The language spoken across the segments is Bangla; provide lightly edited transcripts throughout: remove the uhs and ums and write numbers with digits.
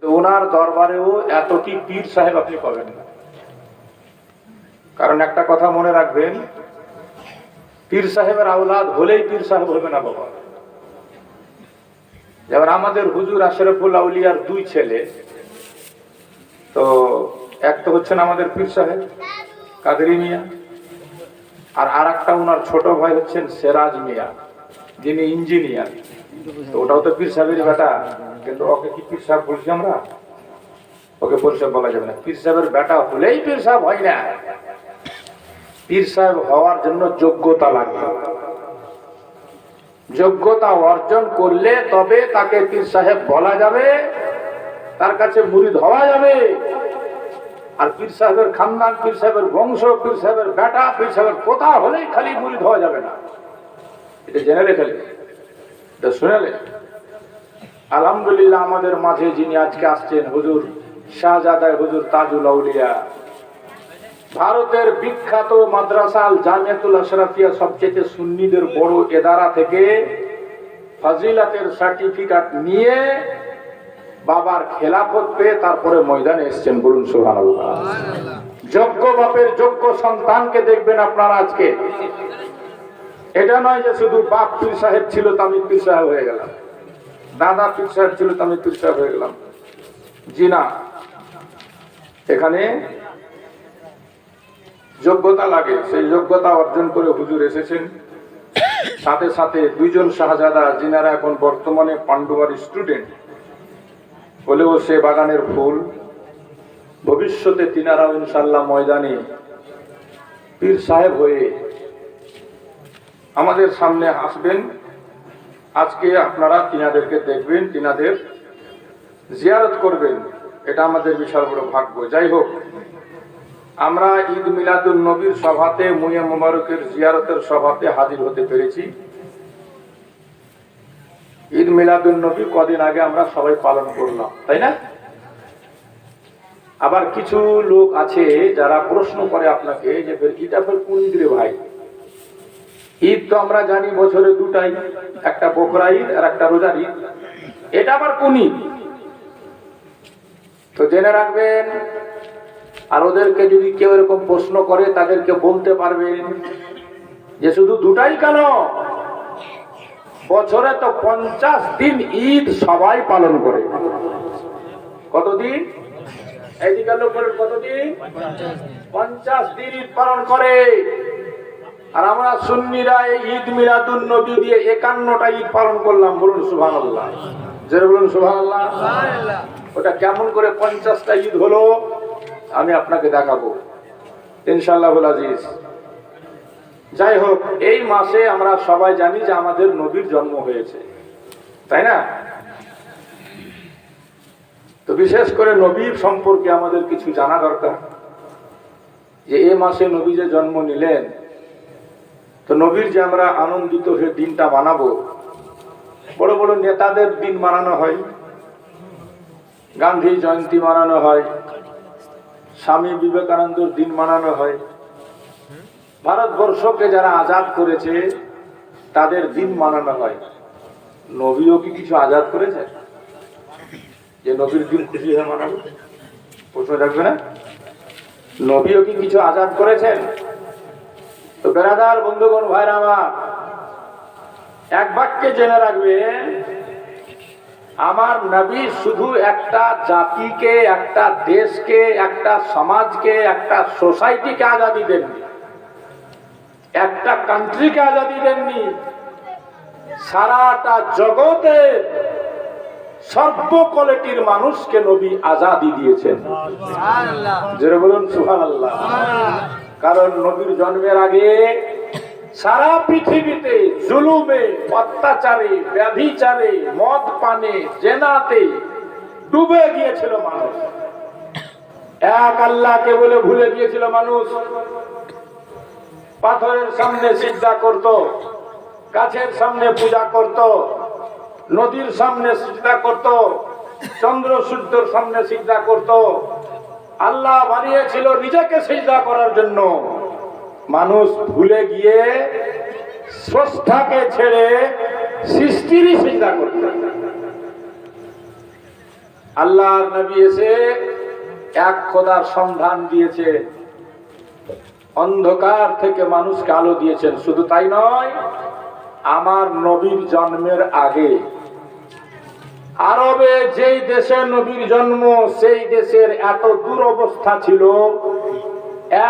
তো ওনার দরবারেও এতটি পীর সাহেব আপনি পাবেন না। কারণ একটা কথা মনে রাখবেন, পীর সাহেবের আওলাদ হলেই পীর সাহেব হবে না বাবা। যেমন আমাদের হুজুর আশরাফুল আউলিয়ার দুই ছেলে, তো এক তো হচ্ছেন আমাদের পীর সাহেব কাদেরী মিয়া, আর একটা ওনার ছোট ভাই হচ্ছেন সেরাজ মিয়া, যিনি ইঞ্জিনিয়ার। তো ওটাও তো পীর সাহেবের বেটা, কিন্তু ওকে কি পীর সাহেব বলছি আমরা? ওকে পীর সাহেব বলা যাবে না। পীর সাহেবের বেটা হলেই পীর সাহেব হয় না। পীর সাহেব হওয়ার জন্য যোগ্যতা লাগবে। যোগ্যতা অর্জন করলে তবে তাকে পীর সাহেব বলা যাবে, তার কাছে মুরিদ হওয়া যাবে। আর পীর সাহেবের খানদান, পীর সাহেবের বংশ, পীর সাহেবের বেটা, পীর সাহেবের পোতা হলেই খালি মুরিদ হওয়া যাবে না। এটা জেনে রেখে, এটা শুনেলে। আলহামদুলিল্লাহ আমাদের মাঝে যিনি আজকে আসছেন, হুজুর শাহজাদা হুজুর তাজুল আউলিয়া, ভারতের বিখ্যাত মাদ্রাসা আল জামিয়াতুল আশরাফিয়া, সবচেয়ে সুন্নিদের বড় এদারা থেকে ফাজিলাতের সার্টিফিকেট নিয়ে বাবার খেলাফত পেয়ে তারপরে ময়দানে এসেছেন। বলুন সুবহানাল্লাহ। যোগ্য বাপের যোগ্য সন্তানকে দেখবেন আপনারা আজকে। এটা নয় যে শুধু বাপ পীর সাহেব ছিল তো আমি পীর সাহেব হয়ে গেলাম, দাদা পীর সাহেব ছিল তো আমি পীর সাহেব হয়ে গেলাম। জি না, এখানে যোগ্যতা লাগে। সেই যোগ্যতা অর্জন করে হুজুর এসেছেন। সাথে সাথে দুইজন শাহজাদা, যিনারা এখন বর্তমানে পান্ডুয়ার স্টুডেন্ট হলেও সে বাগানের ফুল, ভবিষ্যতে তিনারাও ইনশাল্লাহ ময়দানে পীর সাহেব হয়ে আমাদের সামনে আসবেন। আজকে আপনারা তিনাদেরকে দেখবেন, তিনাদের জিয়ারত করবেন, এটা আমাদের বিশাল বড় ভাগ্য। যাই হোক, আমরা ঈদ মিলাদুন নবীর সভাতে, মুইয়া মুবারকের জিয়ারতের সভাতে হাজির হতে পেরেছি। ঈদ মিলাদুন নবী কদিন আগে আমরা সবাই পালন করলাম, তাই না? আবার কিছু লোক আছে যারা প্রশ্ন করে আপনাকে যে এটা ফের কোন ঈদ রে ভাই? ঈদ তো আমরা জানি বছরে দুটাই, একটা বকরা ঈদ আর একটা রোজার ঈদ। এটা আবার কোন ঈদ? তো জেনে রাখবেন। আর ওদেরকে যদি কেউ এরকম প্রশ্ন করে, তাদেরকে বলতে পারবেন যে শুধু দুটাই কেন, বছরে তো 50 দিন ঈদ সবাই পালন করে। কতদিন? এইদিকে লোক বলেন কতদিন? 50 দিন ঈদ পালন করে। আর আমরা সুন্নিরা এই ঈদ মিলাদুন নবী দিয়ে 51টা ঈদ পালন করলাম। বলুন সুবহানাল্লাহ। জোরে বলুন সুবহানাল্লাহ। ওটা কেমন করে 50টা ঈদ হলো আমি আপনাকে দেখাবো ইনশাআল্লাহুল আজিজ। যাই হোক, এই মাসে আমরা সবাই জানি যে আমাদের নবীর জন্ম হয়েছে, তাই না? তো বিশেষ করে নবীর সম্পর্কে আমাদের কিছু জানা দরকার, যে এই মাসে নবী যে জন্ম নিলেন, তো নবীর যে আমরা আনন্দিত হয়ে দিনটা মানাবো। বড় বড় নেতাদের দিন মানানো হয়, গান্ধী জয়ন্তী মানানো হয়, স্বামী বিবেকানন্দর দিন মানানো হয়, ভারতবর্ষকে যারা আজাদ করেছে তাদের দিন মানানো হয়। নবীও কি কিছু আজাদ করেছে যে নবীর দিন খুশি হয়ে মানাবো? প্রশ্ন রাখবে না? নবীও কি কিছু আজাদ করেছেন? তো বেরাদার বন্ধুগণ, ভাইরা আমার, এক বাক্যে জেনে রাখবেন, আমার নবী শুধু একটা জাতিকে, একটা দেশকে, একটা সমাজকে, একটা সোসাইটিকে আজাদি দেননি, একটা কান্ট্রিকে আজাদি দেননি, সারাটা জগতে সর্ব কোয়ালিটির মানুষকে নবী আজাদি দিয়েছেন। জোরে বলুন সুবহানাল্লাহ। কারণ নবীর জন্মের আগে সারা পৃথিবীতে জুলুমে, অত্যাচারে, ব্যভিচারে, মদ পানে, জেনাতে ডুবে গিয়েছিল মানুষ। এক আল্লাহকে বলে ভুলে গিয়েছিল মানুষ। পাথরের সামনে সিজদা করত, গাছের সামনে পূজা করত, নদীর সামনে সিজদা করত, চন্দ্র সূর্যের সামনে সিজদা করত। আল্লাহ বানিয়েছিল নিজেকে সিজদা করার জন্য। মানুষ ভুলে গিয়ে স্রষ্টাকে ছেড়ে সৃষ্টিরই সিজদা করত। আল্লাহর নবী এসে এক খোদার সন্ধান দিয়েছে, অন্ধকার থেকে মানুষকে আলো দিয়েছেন। শুধু তাই নয়, আমার নবীর জন্মের আগে আরবে যেই দেশে নবীর জন্ম, সেই দেশের এত দুরবস্থা ছিল,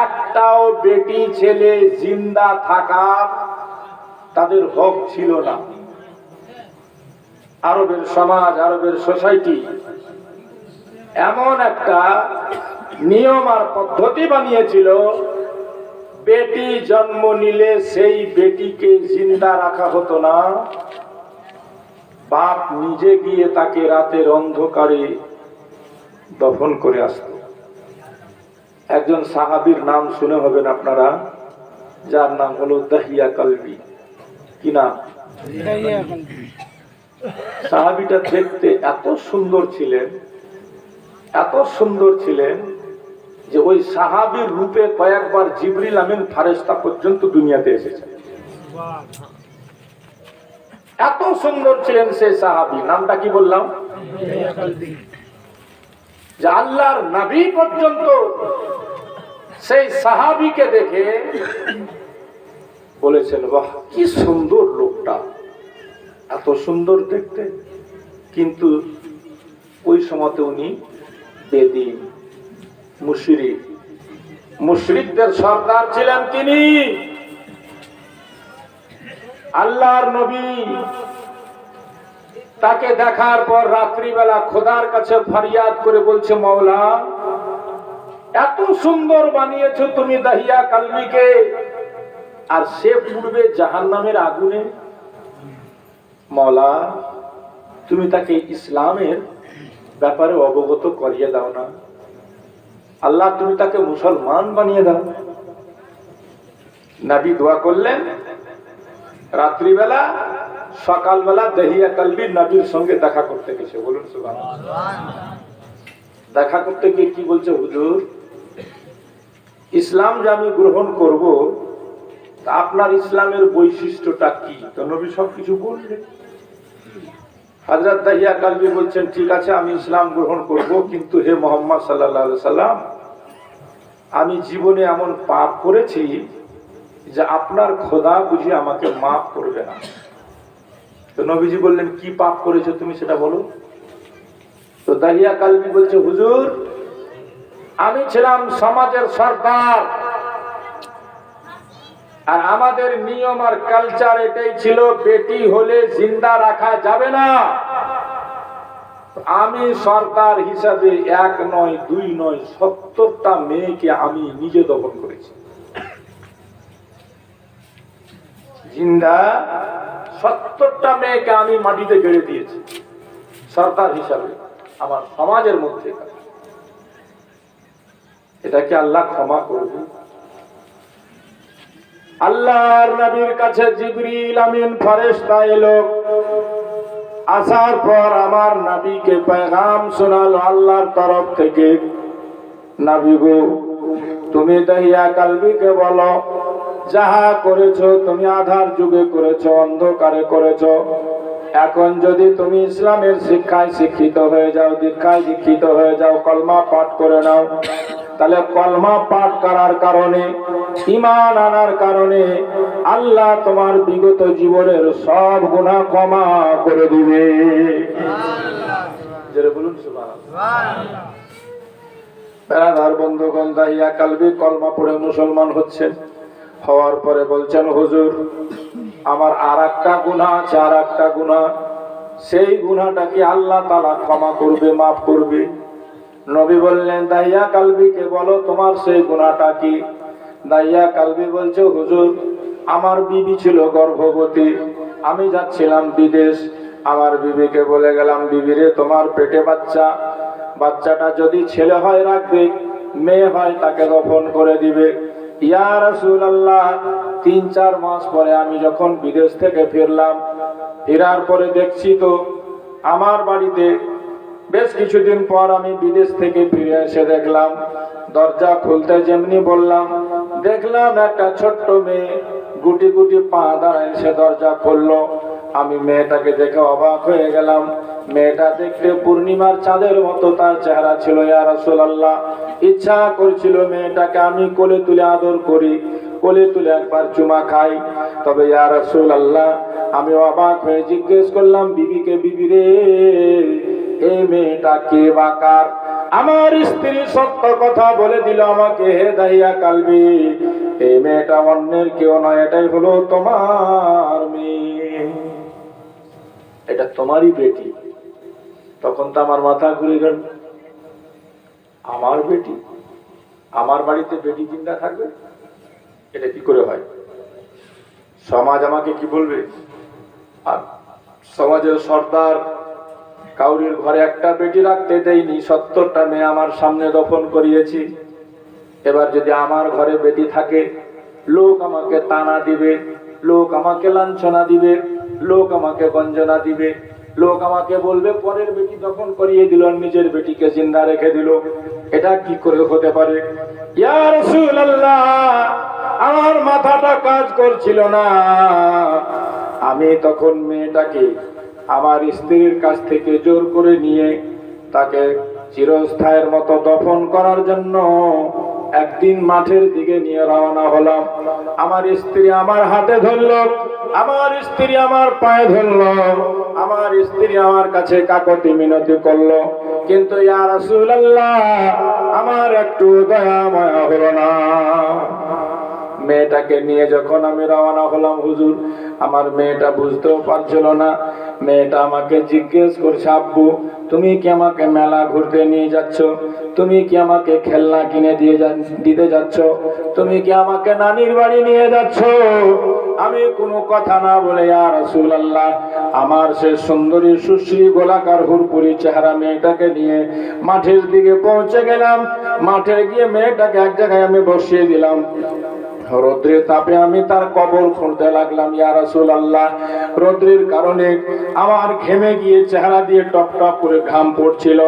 একটাও বেটি ছেলে জিন্দা থাকার তাদের হক ছিল না। আরবের সমাজ, আরবের সোসাইটি এমন একটা নিয়ম আর পদ্ধতি বানিয়েছিল, বেটি জন্ম নিলে সেই বেটিকে জিন্দা রাখা হতো না, বাপ নিজে গিয়ে তাকে রাতের অন্ধকারে দফন করে আসত। একজন সাহাবীর নাম শুনে হবেন আপনারা, যার নাম হলো দাহিয়া কালবি। কি নাম? সাহাবীটা দেখতে এত সুন্দর ছিলেন, এত সুন্দর ছিলেন যে ওই সাহাবীর রূপে কয়েকবার জিবরিল আমিন ফারেস্তা পর্যন্ত দুনিয়াতে এসেছে। এত সুন্দর ছিলেন সেই সাহাবী। নামটা কি বললাম? যে আল্লাহর নবী পর্যন্ত সেই সাহাবীকে দেখে বলেছেন, বাহ কি সুন্দর লোকটা, এত সুন্দর দেখতে। কিন্তু ওই সময়তে উনি বেদিন, মুশরিক, মুশরিকদের সর্দার ছিলেন তিনি। আল্লাহর নবী তাকে দেখার পর রাত্রিবেলা খোদার কাছে ফরিয়াদ করে বলছে, মাওলা এত সুন্দর বানিয়েছো তুমি দাহিয়া কালবিকে, আর সে পূর্বে জাহান্নামের আগুনে। মাওলা তুমি তাকে ইসলামের ব্যাপারে অবগত করিয়ে দাও না। আল্লাহ তুমি তাকে মুসলমান বানিয়ে দাও। নবী দোয়া করলেন। রাত্রিবেলা, সকালবেলা দাহিয়া কালবি নবীর সঙ্গে দেখা করতে গেছে। বলুন সুবহানাল্লাহ। দেখা করতে গিয়ে কি বলছে, হুজুর ইসলাম যে আমি গ্রহণ করব, আপনার ইসলামের বৈশিষ্ট্যটা কি? তো নবী সবকিছু বললেন। হযরত দাহিয়া কালবি বলছেন, ঠিক আছে আমি ইসলাম গ্রহণ করব, কিন্তু হে মুহাম্মদ সাল্লাল্লাহু আলাইহি সাল্লাম, আমি জীবনে এমন পাপ করেছি যে আপনার খোদা বুঝি আমাকে মাফ করবে না। তো নবীজি বললেন, কি পাপ করেছো তুমি সেটা বলো। তো দাহিয়া কালবি বলছে, হুজুর আমি ছিলাম সমাজের সর্দার, আর আমাদের নিয়ম আর কালচার এটাই ছিল, বেটি হলে জিন্দা রাখা যাবে না। আমি সর্দার হিসাবে 1 নয় 2 নয় 70টা মেয়েকে আমি নিজে দফন করেছি। জিন্দা 70টা মেয়েকে আমি মাটিতে গেড়ে দিয়েছি সর্দার হিসাবে আমার সমাজের মধ্যে। এটাকে আল্লাহ ক্ষমা করবে? আল্লাহর নবীর কাছে জিবরিল আমিন ফেরেশতা এলো। আসার পর আমার নবীকে পেগাম শোনালো আল্লাহর তরফ থেকে, নবী গো তুমি দাহিয়া কালবিকে বলো, যাহা করেছো তুমি আধার যুগে করেছো, অন্ধকারে করেছো, এখন যদি তুমি ইসলামের শিক্ষায় শিক্ষিত হয়ে যাও, দীক্ষায় দীক্ষিত হয়ে যাও, কলমা পাঠ করে নাও, তাহলে কলমা পাঠ করার কারণে, ঈমান আনার কারণে আল্লাহ তোমার বিগত জীবনের সব গুনাহ ক্ষমা করে দিবে। জোরে বলুন সুবহানাল্লাহ। বেরাদার বন্ধুগণ, দাহিয়া কালবি কলমা পড়ে মুসলমান হচ্ছেন। হওয়ার পরে বলছেন, হুজুর আমার আরেকটা গুনাহ আছে, আরেকটা গুনাহ, সেই গুনাহটা কি আল্লাহ তাআলা ক্ষমা করবে, মাফ করবে? নবী বললেন, দাহিয়া কালবিকে বলো তোমার সেই গুনাহটা কি? দাহিয়া কালবি বলছে, হুজুর আমার বিবি ছিল গর্ভবতী, আমি যাচ্ছিলাম বিদেশ, আমার বিবিকে বলে গেলাম, বিবিরে তোমার পেটে বাচ্চা, বাচ্চাটা যদি ছেলে হয় রাখবে, মেয়ে হয় তাকে দফন করে দিবে। ইয়া রাসূলুল্লাহ 3-4 মাস পরে আমি যখন বিদেশ থেকে ফিরলাম, ফেরার পরে দেখছি তো আমার বাড়িতে, বেশ কিছুদিন পর আমি বিদেশ থেকে ফিরে এসে দেখলাম, দরজা খুলতে যেমনি বললাম, দেখলাম একটা ছোট্ট মেয়ে গুটি গুটি পা দাঁড়ায়, সে দরজা খুললো। আমি মেয়েটাকে দেখে অবাক হয়ে গেলাম। মেয়েটা দেখতে পূর্ণিমার চাঁদের মতো তার চেহারা ছিল। ইয়া রাসূলুল্লাহ, ইচ্ছা করছিল মেয়েটাকে আমি কোলে তুলে আদর করি, কোলে তুলে একবার চুমা খাই। তবে ইয়া রাসূলুল্লাহ, আমি অবাক হয়ে জিজ্ঞেস করলাম বিবিকে, বিবি রে, এই মেয়েটা কে বা কার? আমার স্ত্রী সত্য কথা বলে দিল আমাকে, হে দাহিয়া কালবি, এই মেয়েটা অন্যের কেউ নয়, এটাই হলো তোমার মেয়ে, এটা তোমারই বেটি। তখন তো আমার মাথা ঘুরে গেল, আমার বেটি, আমার বাড়িতে বেটি চিন্তা থাকবে, এটা কি করে হয়? সমাজ আমাকে কি বলবে? আর সমাজের সর্দার কাউরির ঘরে একটা বেটি রাখতে দেয়নি, 70টা মেয়ে আমার সামনে দফন করিয়েছি। এবার যদি আমার ঘরে বেটি থাকে, লোক আমাকে তানা দিবে, লোক আমাকে লাঞ্ছনা দিবে, লোক আমাকে গঞ্জনা দিবে, লোক আমাকে বলবে পরের বেটি দফন করিয়ে দিল, নিজের বেটিকে জিন্দা রেখে দিল। এটা কি করে হতে পারে? ইয়া রাসূলুল্লাহ, আমার মাথাটা কাজ করছিল না। আমি তখন মেয়েটাকে আমার স্ত্রীর কাছ থেকে জোর করে নিয়ে তাকে চিরস্থায়ের মতো দফন করার জন্য একদিন মাঠের দিকে নিয়ে রওনা হলাম। আমার স্ত্রী আমার হাতে ধরল, আমার স্ত্রী আমার পায়ে ধরল, আমার স্ত্রী আমার কাছে কাকতি মিনতি করলো, কিন্তু ইয়া রাসূলুল্লাহ, আমার একটু দয়া মায়া হলো না। মেয়েটাকে নিয়ে যখন আমি রওনা হলাম হুজুর, আমার মেয়েটা বুঝতেও পারছিল না। মেয়েটা আমাকে জিজ্ঞেস করছে, আব্বু তুমি কি আমাকে মেলা ঘুরতে নিয়ে যাচ্ছ? তুমি কি আমাকে খেলনা কিনে দিতে যাচ্ছ? তুমি কি আমাকে নানির বাড়ি নিয়ে যাচ্ছ? আমি কোনো কথা না বলে ইয়া রাসূলুল্লাহ, আমার সে সুন্দরী সুশ্রী গোলাকার হুরপুরি চেহারা মেয়েটাকে নিয়ে মাঠের দিকে পৌঁছে গেলাম। মাঠে গিয়ে মেয়েটাকে এক জায়গায় আমি বসিয়ে দিলাম। রৌদ্রের তাপে আমি তার কবর খুঁড়তে লাগলাম। ইয়া রাসূলুল্লাহ, রৌদ্রের কারণে আমার ঘেমে গিয়ে চেহারা দিয়ে টপ টপ করে ঘাম পড়ছিল।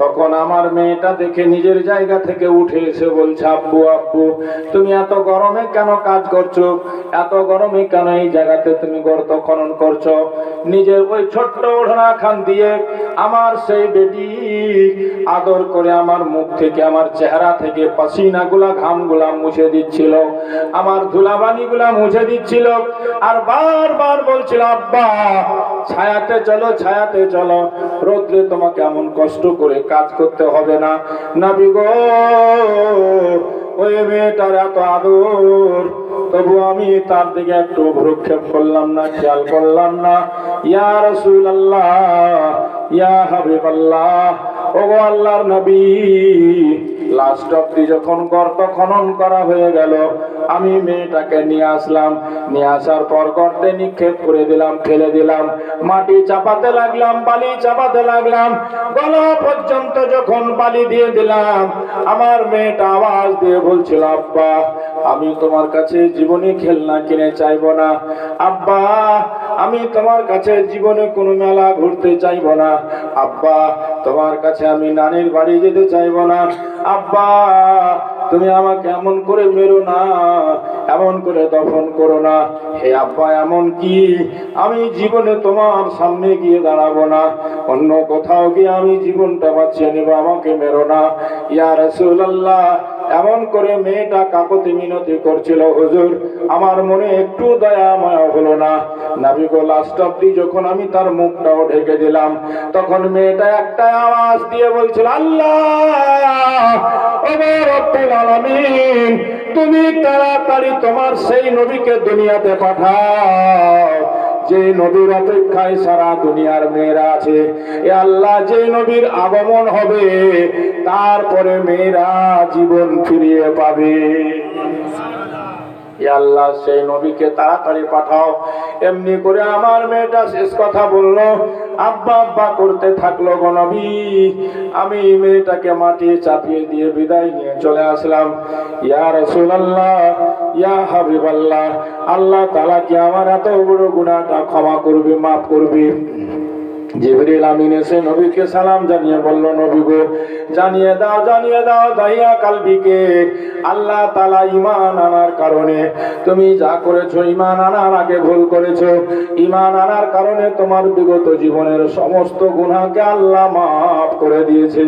তখন আমার মেয়েটা দেখে নিজের জায়গা থেকে উঠে এসে বলছে, আব্বু আব্বু তুমি এত গরমে কেন কাজ করছো? এত গরমে কেন এই জায়গাতে তুমি গর্ত খনন করছো? নিজের ওই ছোট্ট ওড়না খান দিয়ে আমার সেই বেটি আদর করে আমার মুখ থেকে, আমার চেহারা থেকে পাসিনাগুলা ঘামগুলা মুছে দিচ্ছিল, আমার ধুলাবালি গুলা মুছে দিচ্ছিল, আর বারবার বলছিল, আব্বা ছায়াতে চলো, ছায়াতে চলো, রোদ্রে তোমাকে এমন কষ্ট করে কাজ করতে হবে না। নবী গো, ওই মেয়েটার এত আদর, তবু আমি তার দিকে একটু ভ্রুক্ষেপ করলাম না, খেয়াল করলাম না। ইয়া রাসূলুল্লাহ, ইয়া হাবিবাল্লাহ, ওগো আল্লাহর নবী, লাস্ট অব্দি যখন গর্ত খনন করা হয়ে গেল, আমি মেয়েটাকে নিয়ে আসলাম। নিয়ে আসার পর গর্তে নিক্ষেপ করে দিলাম, ফেলে দিলাম, মাটি চাপাতে লাগলাম, বালি চাপাতে লাগলাম, গলা পর্যন্ত যখন বালি দিয়ে দিলাম, আমার মেয়েটা আওয়াজ দিয়ে বলছিল, আব্বা আমি তোমার কাছে জীবনে খেলনা কিনে চাইবো না, আব্বা আমি তোমার কাছে জীবনে কোনো মেলা ঘুরতে চাইবো না, আব্বা তোমার কাছে আমি নানির বাড়ি যেতে চাইবো না, আব্বা তুমি আমাকে এমন করে মেরো না, এমন করে দফন করো না, হে আব্বা এমন কি আমি জীবনে তোমার সামনে গিয়ে দাঁড়াবো না, অন্য কোথাও গিয়ে আমি জীবনটা বাঁচিয়ে নেব, আমাকে মেরো না। ইয়া রাসূলুল্লাহ, এমন করে মেয়েটা কাকতি মিনতি করছিল হুজুর, আমার মনে একটু দয়া মায়া হলো না। নবী গো, লাস্ট অব্দি যখন আমি তার মুখটাও ঢেকে দিলাম, তখন মেয়েটা একটা আওয়াজ দিয়ে বলছিল, আল্লাহ ওয়া রাব্বুল আলামিন, তুমি তাড়াতাড়ি তোমার সেই নবীকে দুনিয়াতে পাঠাও যে নবীর অপেক্ষায় সারা দুনিয়ার মেয়েরা আছে। এ আল্লাহ, যে নবীর আগমন হবে তারপরে মেয়েরা জীবন ফিরিয়ে পাবে। আল্লাহ, সেই নবীকে তাড়াতাড়ি পাঠাও। এমনি করে আমার মেয়েটা শেষ কথা বললো, আব্বা আব্বা করতে থাকলো গো নবী। আমি মেয়েটাকে মাটি চাপিয়ে দিয়ে বিদায় নিয়ে চলে আসলাম। ইয়া রাসূলুল্লাহ, ইয়া হাবিবাল্লাহ, আল্লাহ তাআলা কি আমার এত বড় গুনাহটা ক্ষমা করবে, মাফ করবে? জিবরিল আমিন এসে নবীকে সালাম জানিয়ে বলল, নবী গো, জানিয়ে দাও দাইয়া কালবিকে, আল্লাহ তাআলা ঈমান আনার কারণে তুমি যা করেছো, ঈমান আনার আগে ভুল করেছো, ঈমান আনার কারণে তোমার বিগত জীবনের সমস্ত গুনাহকে আল্লাহ মাফ করে দিয়েছে।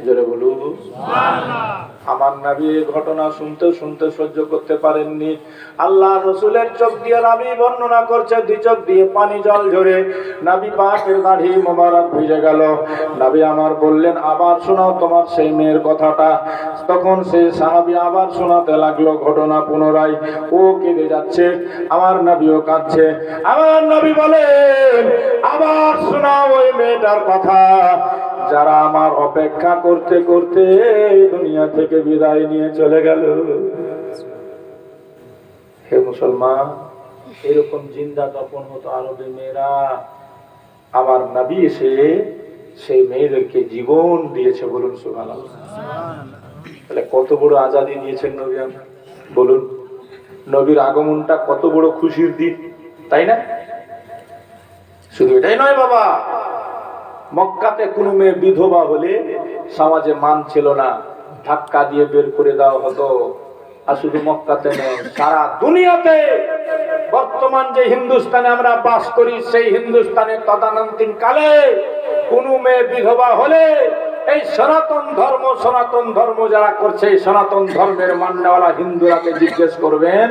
জোরে বলুন সুবহানাল্লাহ। আমার নবী ঘটনা শুনতে শুনতে সহ্য করতে পারেননি। আল্লাহ রসুলের চোখ দিয়ে নবী বর্ণনা করছে, দুই চোখ দিয়ে পানি জল ঝরে নবী পাকের দাড়ি মোবারক ভিজে গেল। নবী আমার বললেন, আবার শোনাও তোমার সেই মেয়ের কথাটা। তখন সেই সাহাবী আবার শোনাতে লাগলো ঘটনা পুনরায়। ও কেঁদে যাচ্ছে, আমার নবীও কাঁদছে। আমার নবী বলেন, আবার শোনাও ওই মেয়েটার কথা, যারা আমার অপেক্ষা করতে করতে দুনিয়া থেকে বিদায় নিয়ে চলে গেল। হে মুসলমান, এরকম জিন্দা দফন হতো আরবে মেয়েরা। আমার নবী এসে সেই মেয়েদেরকে জীবন দিয়েছে। বলুন সুবহানাল্লাহ। তাহলে কত বড় আজাদি দিয়েছেন নবী। বলুন, নবীর আগমনটা কত বড় খুশির দিন, তাই না? শুধু এটাই নয় বাবা, মক্কাতে কোনো মেয়ে বিধবা হলে সমাজে মান ছিল না, ধাক্কা দিয়ে বের করে দেওয়া হতো। আর শুধু মক্কাতে নয়, সারা দুনিয়াতে বর্তমান যে হিন্দুস্তানে আমরা বাস করি, সেই হিন্দুস্তানে তদানীন্তন কালে কোনো মেয়ে বিধবা হলে এই সনাতন ধর্ম যারা করছে, সনাতন ধর্মের মান্যওয়ালা হিন্দুরাকে জিজ্ঞেস করবেন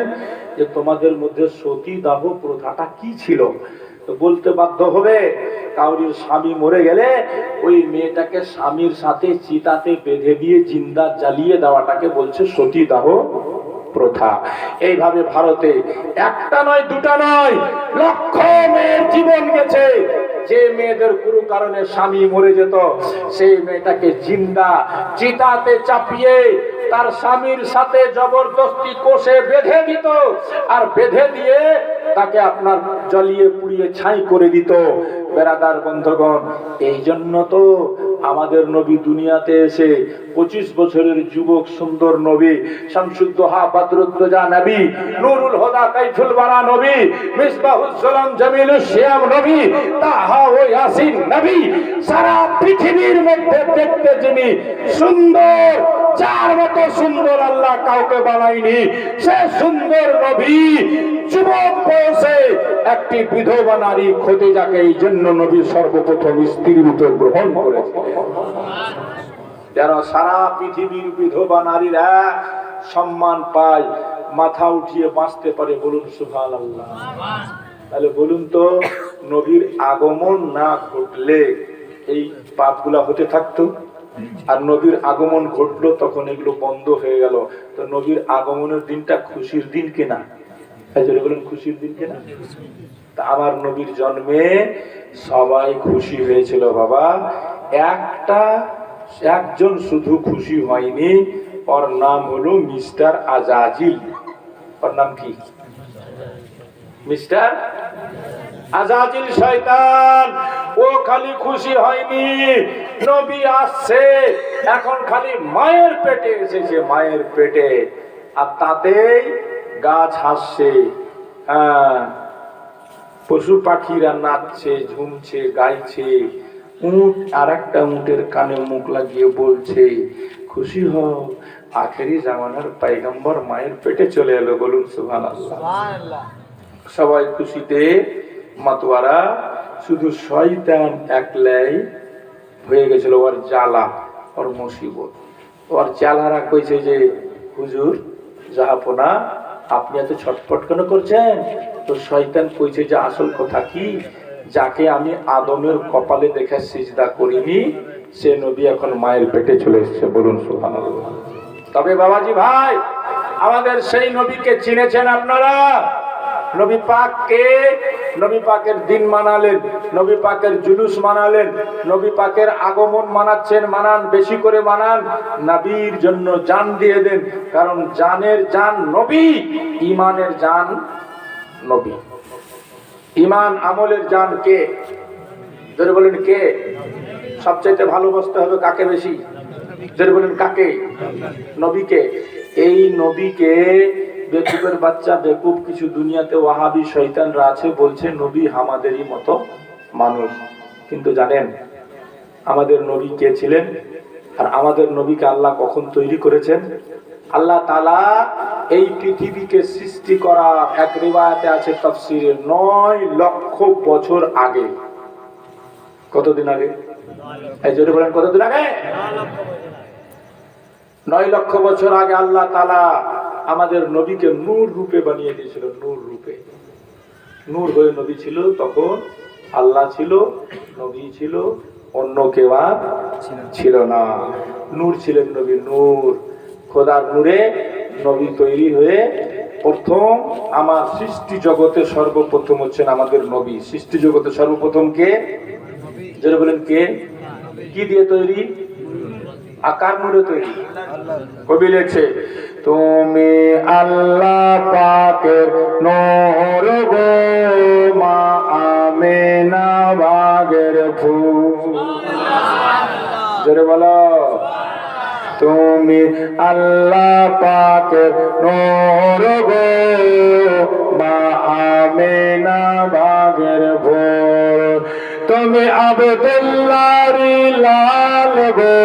যে তোমাদের মধ্যে সতী দাহ প্রথাটা কি ছিল, তো বলতে বাধ্য হবে কাউরির স্বামী মরে গেলে ওই মেয়েটাকে স্বামীর সাথে চিতাতে বেঁধে দিয়ে জিন্দা জ্বালিয়ে দেওয়াটাকে বলছে সতীদাহ প্রথা। এইভাবে ভারতে একটা নয়, দুটা নয়, লক্ষ মেয়ের জীবন গেছে। যে মেয়েদের কোনো কারণে স্বামী মরে যেত, সেই মেয়েটাকে জিন্দা চিতাতে চাপিয়ে তার স্বামীর সাথে জবরদস্তি কোষে বেঁধে দিত, আর বেঁধে দিয়ে তাকে আপনার জ্বলিয়ে পুড়িয়ে ছাই করে দিত। বেরাদার বন্ধুগণ, এই জন্য তো আমাদের নবী দুনিয়াতে এসে 25 বছরের যুবক সুন্দর নবী, শামসুদ্দোহা বদরুদ্দোজা নবী, নুরুল হুদা কাইফুল বারা নবী, মিসবাহুল সুলাম জামিলুশ শিয়াম নবী, তাহা ও ইয়াসিন নবী, সারা পৃথিবীর মধ্যে দেখতে যিনি সুন্দর, যার মতো সুন্দর আল্লাহ কাউকে বানায়নি, সে সুন্দর নবী যুবক বয়সে একটি বিধবা নারী খদিজাকে এই জন্য নবী সর্বপ্রথম স্ত্রী রূপে গ্রহণ করেছে, যেন সারা পৃথিবীর বিধবা নারীরা সম্মান পায়, মাথা উঠিয়ে বাঁচতে পারে। বলুন সুবহানাল্লাহ। তাহলে বলুন তো, নবীর আগমন না ঘটলে এই পাপগুলা হতে থাকতো, আর নবীর আগমন ঘটলো তখন এগুলো বন্ধ হয়ে গেল। তো নবীর আগমনের দিনটা খুশির দিন কিনা? বলুন, খুশির দিন কিনা? তা আমার নবীর জন্মে সবাই খুশি হয়েছিল বাবা। একজন শুধু খুশি হয়নি, ওর নাম হলো মিস্টার আজাজিল। ওর নাম কি? মিস্টার আজাজিল শয়তান। ও খালি খুশি হয়নি, নবী আসছে, এখন খালি মায়ের পেটে এসেছে, মায়ের পেটে, আর তাতেই গাছ হাসছে, পশু পাখিরা নাচছে, ঝুমছে, গাইছে। উট আর একটা উটের কানে মুখ লাগিয়ে বলছে, খুশি হও, আখেরি জামানার পয়গম্বর মায়ের পেটে চলে এলো। বলুন সুবহানাল্লাহ। সবাই খুশিতে মাতোয়ারা, শুধু শয়তান একলাই হয়ে গেছিল ওর জ্বালা, ওর মুসিবত। ওর জ্বালারা কইছে যে, হুজুর জাহাপনা, আপনি এত ছটফট কেন করছেন? তো শয়তান কইছে যে, আসল কথা কি, যাকে আমি আদমের কপালে দেখে সিজদা করিনি, সে নবী এখন মায়ের পেটে চলে এসেছে। বলুন সুবহানাল্লাহ। তবে বাবাজি ভাই, আমাদের সেই নবীকে চিনেছেন আপনারা? নবী পাককে, নবী পাকের দিন মানালেন, নবী পাকের জুলুস মানালেন, নবী পাকের আগমন মানাচ্ছেন, মানান, বেশি করে মানান, নবীর জন্য জান দিয়ে দেন, কারণ জানের জান নবী, ইমানের জান নবী। ইমান আমলের জান কে? ধরে বলেন কে? সবচেয়ে ভালোবাসতে হবে কাকে বেশি? ধরে বলেন কাকে? নবীকে। এই নবীকে বেকুবের বাচ্চা, বেকুব কিছু দুনিয়াতে ওয়াহাবি শয়তানরা আছে, বলছে নবী আমাদেরই মতো মানুষ। কিন্তু জানেন আমাদের নবী কে ছিলেন আর আমাদের নবীকে আল্লাহ কখন তৈরি করেছেন? আল্লাহ তাআলা এই পৃথিবীকে সৃষ্টি করার এক রিওয়ায়াতে আছে তাফসীরে 9 লক্ষ বছর আগে। কতদিন আগে? এই জোরে বলেন কতদিন আগে? 9 লক্ষ বছর আগে আল্লাহ তাআলা আমাদের নবীকে নূর রূপে বানিয়ে দিয়েছিল। নূর রূপে, নূর হয়ে নবী ছিল। তখন আল্লাহ ছিল, নবী ছিল, অন্য কেউ আর ছিল না। নূর ছিলেন নবী, নূর। খোদার নূরে নবী তৈরি হয়ে প্রথম আমার সৃষ্টি জগতে সর্বপ্রথম হচ্ছেন আমাদের নবী। সৃষ্টি জগতে সর্বপ্রথম কে? যারা বলেন কে? কি দিয়ে তৈরি? আকার নূরে তৈরি। কবি লেখছে, তুমি আল্লাহ পাকের নূর গো, মা আমেনা বাগের ফুল। জোরে বলো, তুমি আল্লাহ পাকের নূর গো, মা আমেনা বাগের ফুল। তুমি আব্দুল্লাহর লাল গো,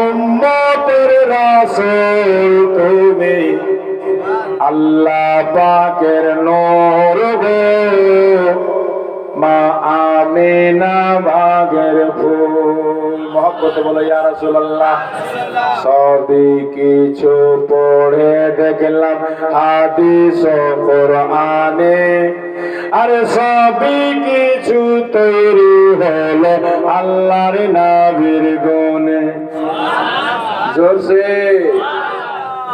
উম্মতের রাসূল। তুমি আল্লাহ পাকের নূর গো, মা আমেনা বাগের ফুল। মহব্বতে বলো ইয়া রাসূলুল্লাহ। সবই কিছু পড়ে দেখলাম হাদিস ও কোরআনে, আরে সবই কিছু তৈরি হলো আল্লাহর নবীর গুণে। জোরসে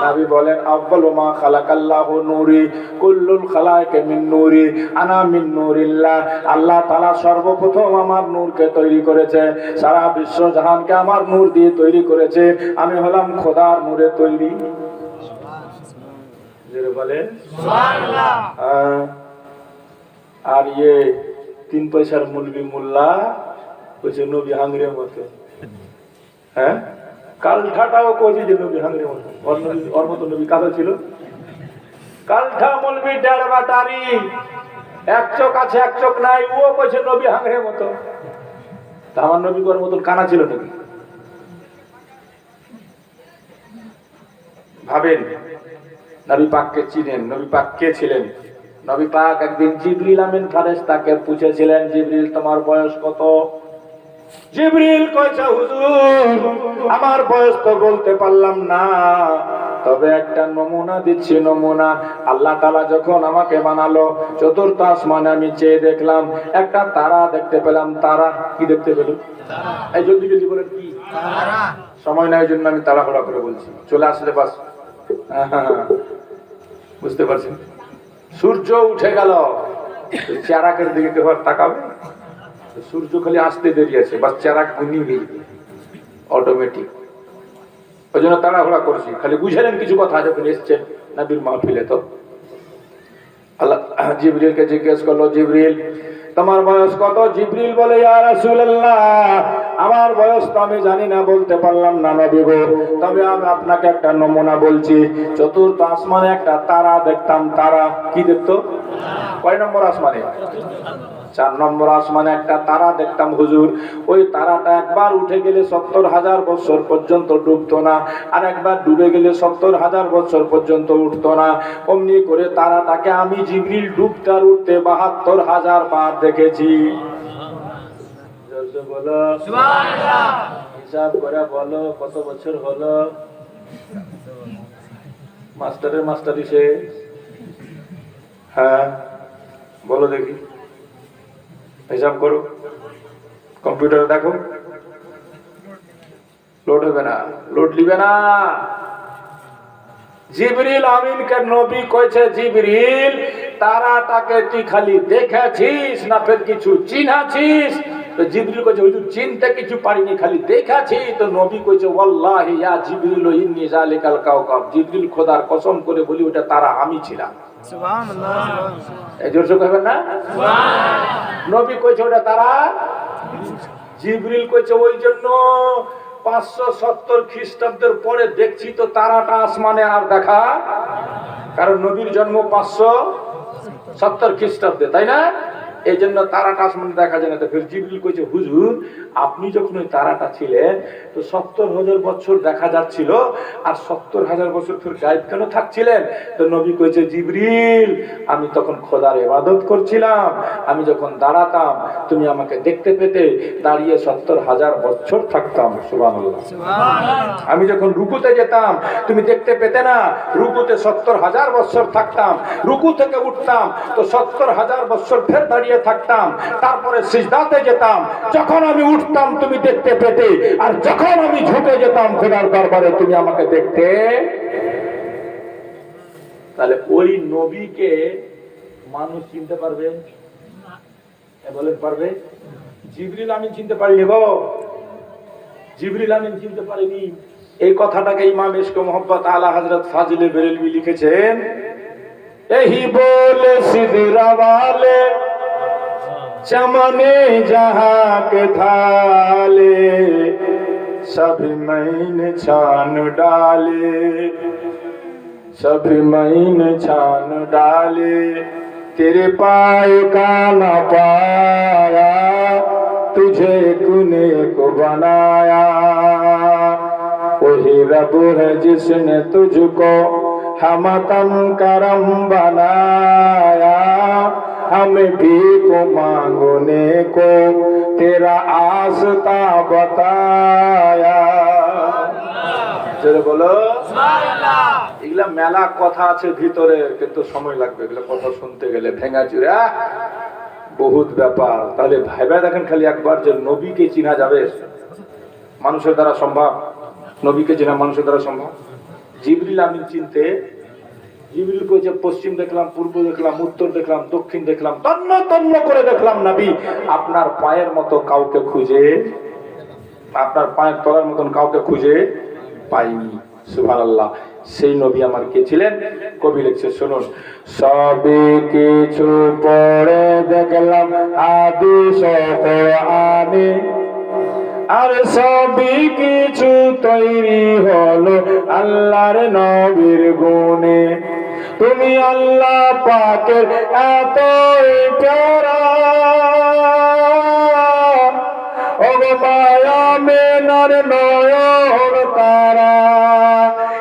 নবী বলেন, আউয়ালু মা খালাকাল্লাহু নূরি, কুল্লুল খালায়েক মিন নূরি, আনা মিন নূরিল্লাহ। আল্লাহ তাআলা সর্বপ্রথম আমার নূরকে তৈরি করেছে, সারা বিশ্ব জাহানকে আমার নূর দিয়ে তৈরি করেছে। আমি হলাম খোদার নূরে তৈরি। জোরে বলেন সুবহানাল্লাহ। আর 3 পয়সার মুলবি মোল্লা কইছে নবী হাঙ্গরের মতো। হ্যাঁ, কালঠাটাও কইছে যে নবী হাঙ্গরের মতো। ওর মতো নবী কাদা ছিল? কালঠা মুলবি ডেড়বাটারি, এক চোখ আছে এক চোখ নাই, ও কইছে নবী হাঙ্গরের মতো। তা আমার নবী ওর মতন কানা ছিল নাকি? ভাবেন, নবী পাককে চিনেন? নবী পাক কে ছিলেন? নবী পাক একদিন জিবরিল আমিন ফেরেশতাকে পুছেছিলেন, জিবরিল তোমার বয়স কত? জিবরিল কইছে হুজুর আমার বয়স তো বলতে পারলাম না, তবে একটা নমুনা দিচ্ছি। নমুনা, আল্লাহ তাআলা যখন আমাকে বানালো, চতুর্থ আসমানে আমি চেয়ে দেখলাম, একটা তারা দেখতে পেলাম। তারা কি দেখতে পেলাম? এই জলদি জলদি বলেন কি? তারা। সময় নাই জন্য আমি তাড়াহুড়া করে বলছি, চলে আসলে বাস। বুঝতে পারছেন? সূর্য উঠে গেল, চেরাকের দিকে কেউ তাকাবে? সূর্য খালি আসতে দেরি আছে, বাস চেরাক ঘুমিয়ে গেছে অটোমেটিক। ওই জন্য তাড়াহুড়া করছি। খালি বুঝলেন কিছু কথা যখন এসছেন নবীর মাহফিলে। তো আল্লাহ জিবরিলকে জিজ্ঞেস করলো, জিবরিল তোমার বয়স কত? জিবরিল বলে, ইয়া রাসূলুল্লাহ আমার বয়স তো আমি জানি না, বলতে পারলাম না নবী গো, তবে আমি আপনাকে একটা নমুনা বলছি। চতুর্থ আসমানে একটা তারা দেখতাম। তারা কি দেখতো? কয় নম্বর আসমানে? 4 নম্বর আসমানে একটা তারা দেখতাম হুজুর। ওই তারাটা একবার উঠে গেলে 70,000 বছর পর্যন্ত ডুবতো না, আর একবার ডুবে গেলে 70,000 বছর পর্যন্ত উঠতো না। অমনি করে তারাটাকে আমি জিবরিল ডুবতে আর উঠতে 72,000 বার দেখেছি। বলো সুবহানাল্লাহ। হিসাব করে বলো কত বছর হলো? মাস্টারের মাস্টারি সে। হ্যাঁ বলো দেখি, হিসাব করো, কম্পিউটারে দেখো। লোড হবে না, লোড লিবে না। জিবরিল আমিনকে নবী কইছে, জিবরিল তারাটাকে তুই খালি দেখেছিস না ফের কিছু চিনাছিস? তো জিবরিল কইছে হুজুর চিনতে কিছু পারিনি, খালি দেখাছি। তো নবী কইছে ওয়াল্লাহি ইয়া জিবরিল ইন্নী যালিকাল কাওকাব। জিবরিল খোদার কসম করে বলি ওটা তারা আমি ছিলাম। সুবহানাল্লাহ। এই জোরসে কইবেন না সুবহানাল্লাহ। নবী কইছে ওটা তারা। জিবরিল কইছে ওই জন্য 570 খ্রিস্টাব্দের পরে দেখছি তো তারাটা আসমানে আর দেখা, কারণ নবীর জন্ম 570 খ্রিস্টাব্দে, তাই না? এই জন্য তারাটা আসমানে দেখা যায় না। তো ফের জিবরিল কইছে, হুজুর আপনি যখন ওই তারাটা ছিলেন তো 70,000 বছর দেখা যাচ্ছিল, আর 70,000 বছর ফের গায়েব কেন থাকছিলেন? তো নবী কইছে, জিবরিল আমি তখন খোদার ইবাদত করছিলাম, আমি যখন দাঁড়াতাম তুমি আমাকে দেখতে পেতে, দাঁড়িয়ে 70,000 বছর থাকতাম। সুবহানাল্লাহ। আমি যখন রুকুতে যেতাম তুমি দেখতে পেতে না, রুকুতে 70,000 বছর থাকতাম, রুকু থেকে উঠতাম তো 70,000 বছর ফের দাঁড়িয়ে থাকতাম, তারপরে সিজদাতে যেতাম, যখন আমি উঠতাম তুমি দেখতে পেতে, আর যখন আমি ঝুঁকে যেতাম খোদার দরবারে তুমি আমাকে দেখতে। তাহলে ওই নবীকে মানুষ চিনতে পারবে? বলেন পারবে? জিবরিল আমিন চিনতে পারিনি গো, জিবরিল আমিন চিনতে পারিনি। এই কথাটাকে ইমাম ইশক মোহাম্মদ আলা হযরত ফাজিলে বেরেলভী লিখেছেন, यही बोले सिदरा वाले चमने जहां के थाले, सभी मैंने छान डाले, सभी मैंने छान डाले, तेरे पाए का ना पाया, तुझे कुने को बनाया, वही रब है जिसने तुझको हमतम करम बनाया, हमें भीख मांगने को तेरा आस्था बताया। বলো এগুলা মেলা কথা আছে ভিতরে, কিন্তু সময় লাগবে এগুলা কথা শুনতে গেলে, ভেঙা চুরা বহুত ব্যাপার। তাহলে ভাইবা দেখেন খালি একবার যে নবীকে চিনা যাবে মানুষের দ্বারা সম্ভব, নবীকে চেনা মানুষের দ্বারা সম্ভব। জিবরিল আমিন চিনতে, জিবরিল কইছে পশ্চিম দেখলাম, পূর্ব দেখলাম, উত্তর দেখলাম, দক্ষিণ দেখলাম, তন্ন তন্ন করে দেখলাম নবী আপনার পায়ের মতো কাউকে খুঁজে, আপনার পায়ের তলার মতন কাউকে খুঁজে পাইনি। সুবহানাল্লাহ। সেই নবী আমার কে ছিলেন? কবি লিখছে শুনুন, সবে কিছু পড়ে দেখলাম হাদিস ও কোরআনে, আর সবই কিছু তৈরি হলো আল্লাহর নবীর গুণে, তুমি আল্লাহ পাকের এতই প্যারা, ও মায়া মেনার নয়ন তারা,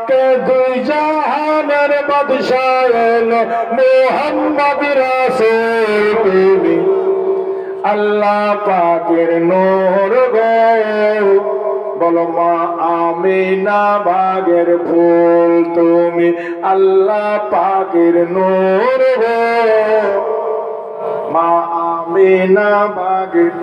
কে দুই জাহানের বাদশাহ এলো মুহাম্মদ রাসূল, তুমি আল্লাহ পাকের নূর গো, বলো মা আমিনা বাগের ফুল, তুমি আল্লাহ পাকের নূর গো, মা আমিনা বাগের।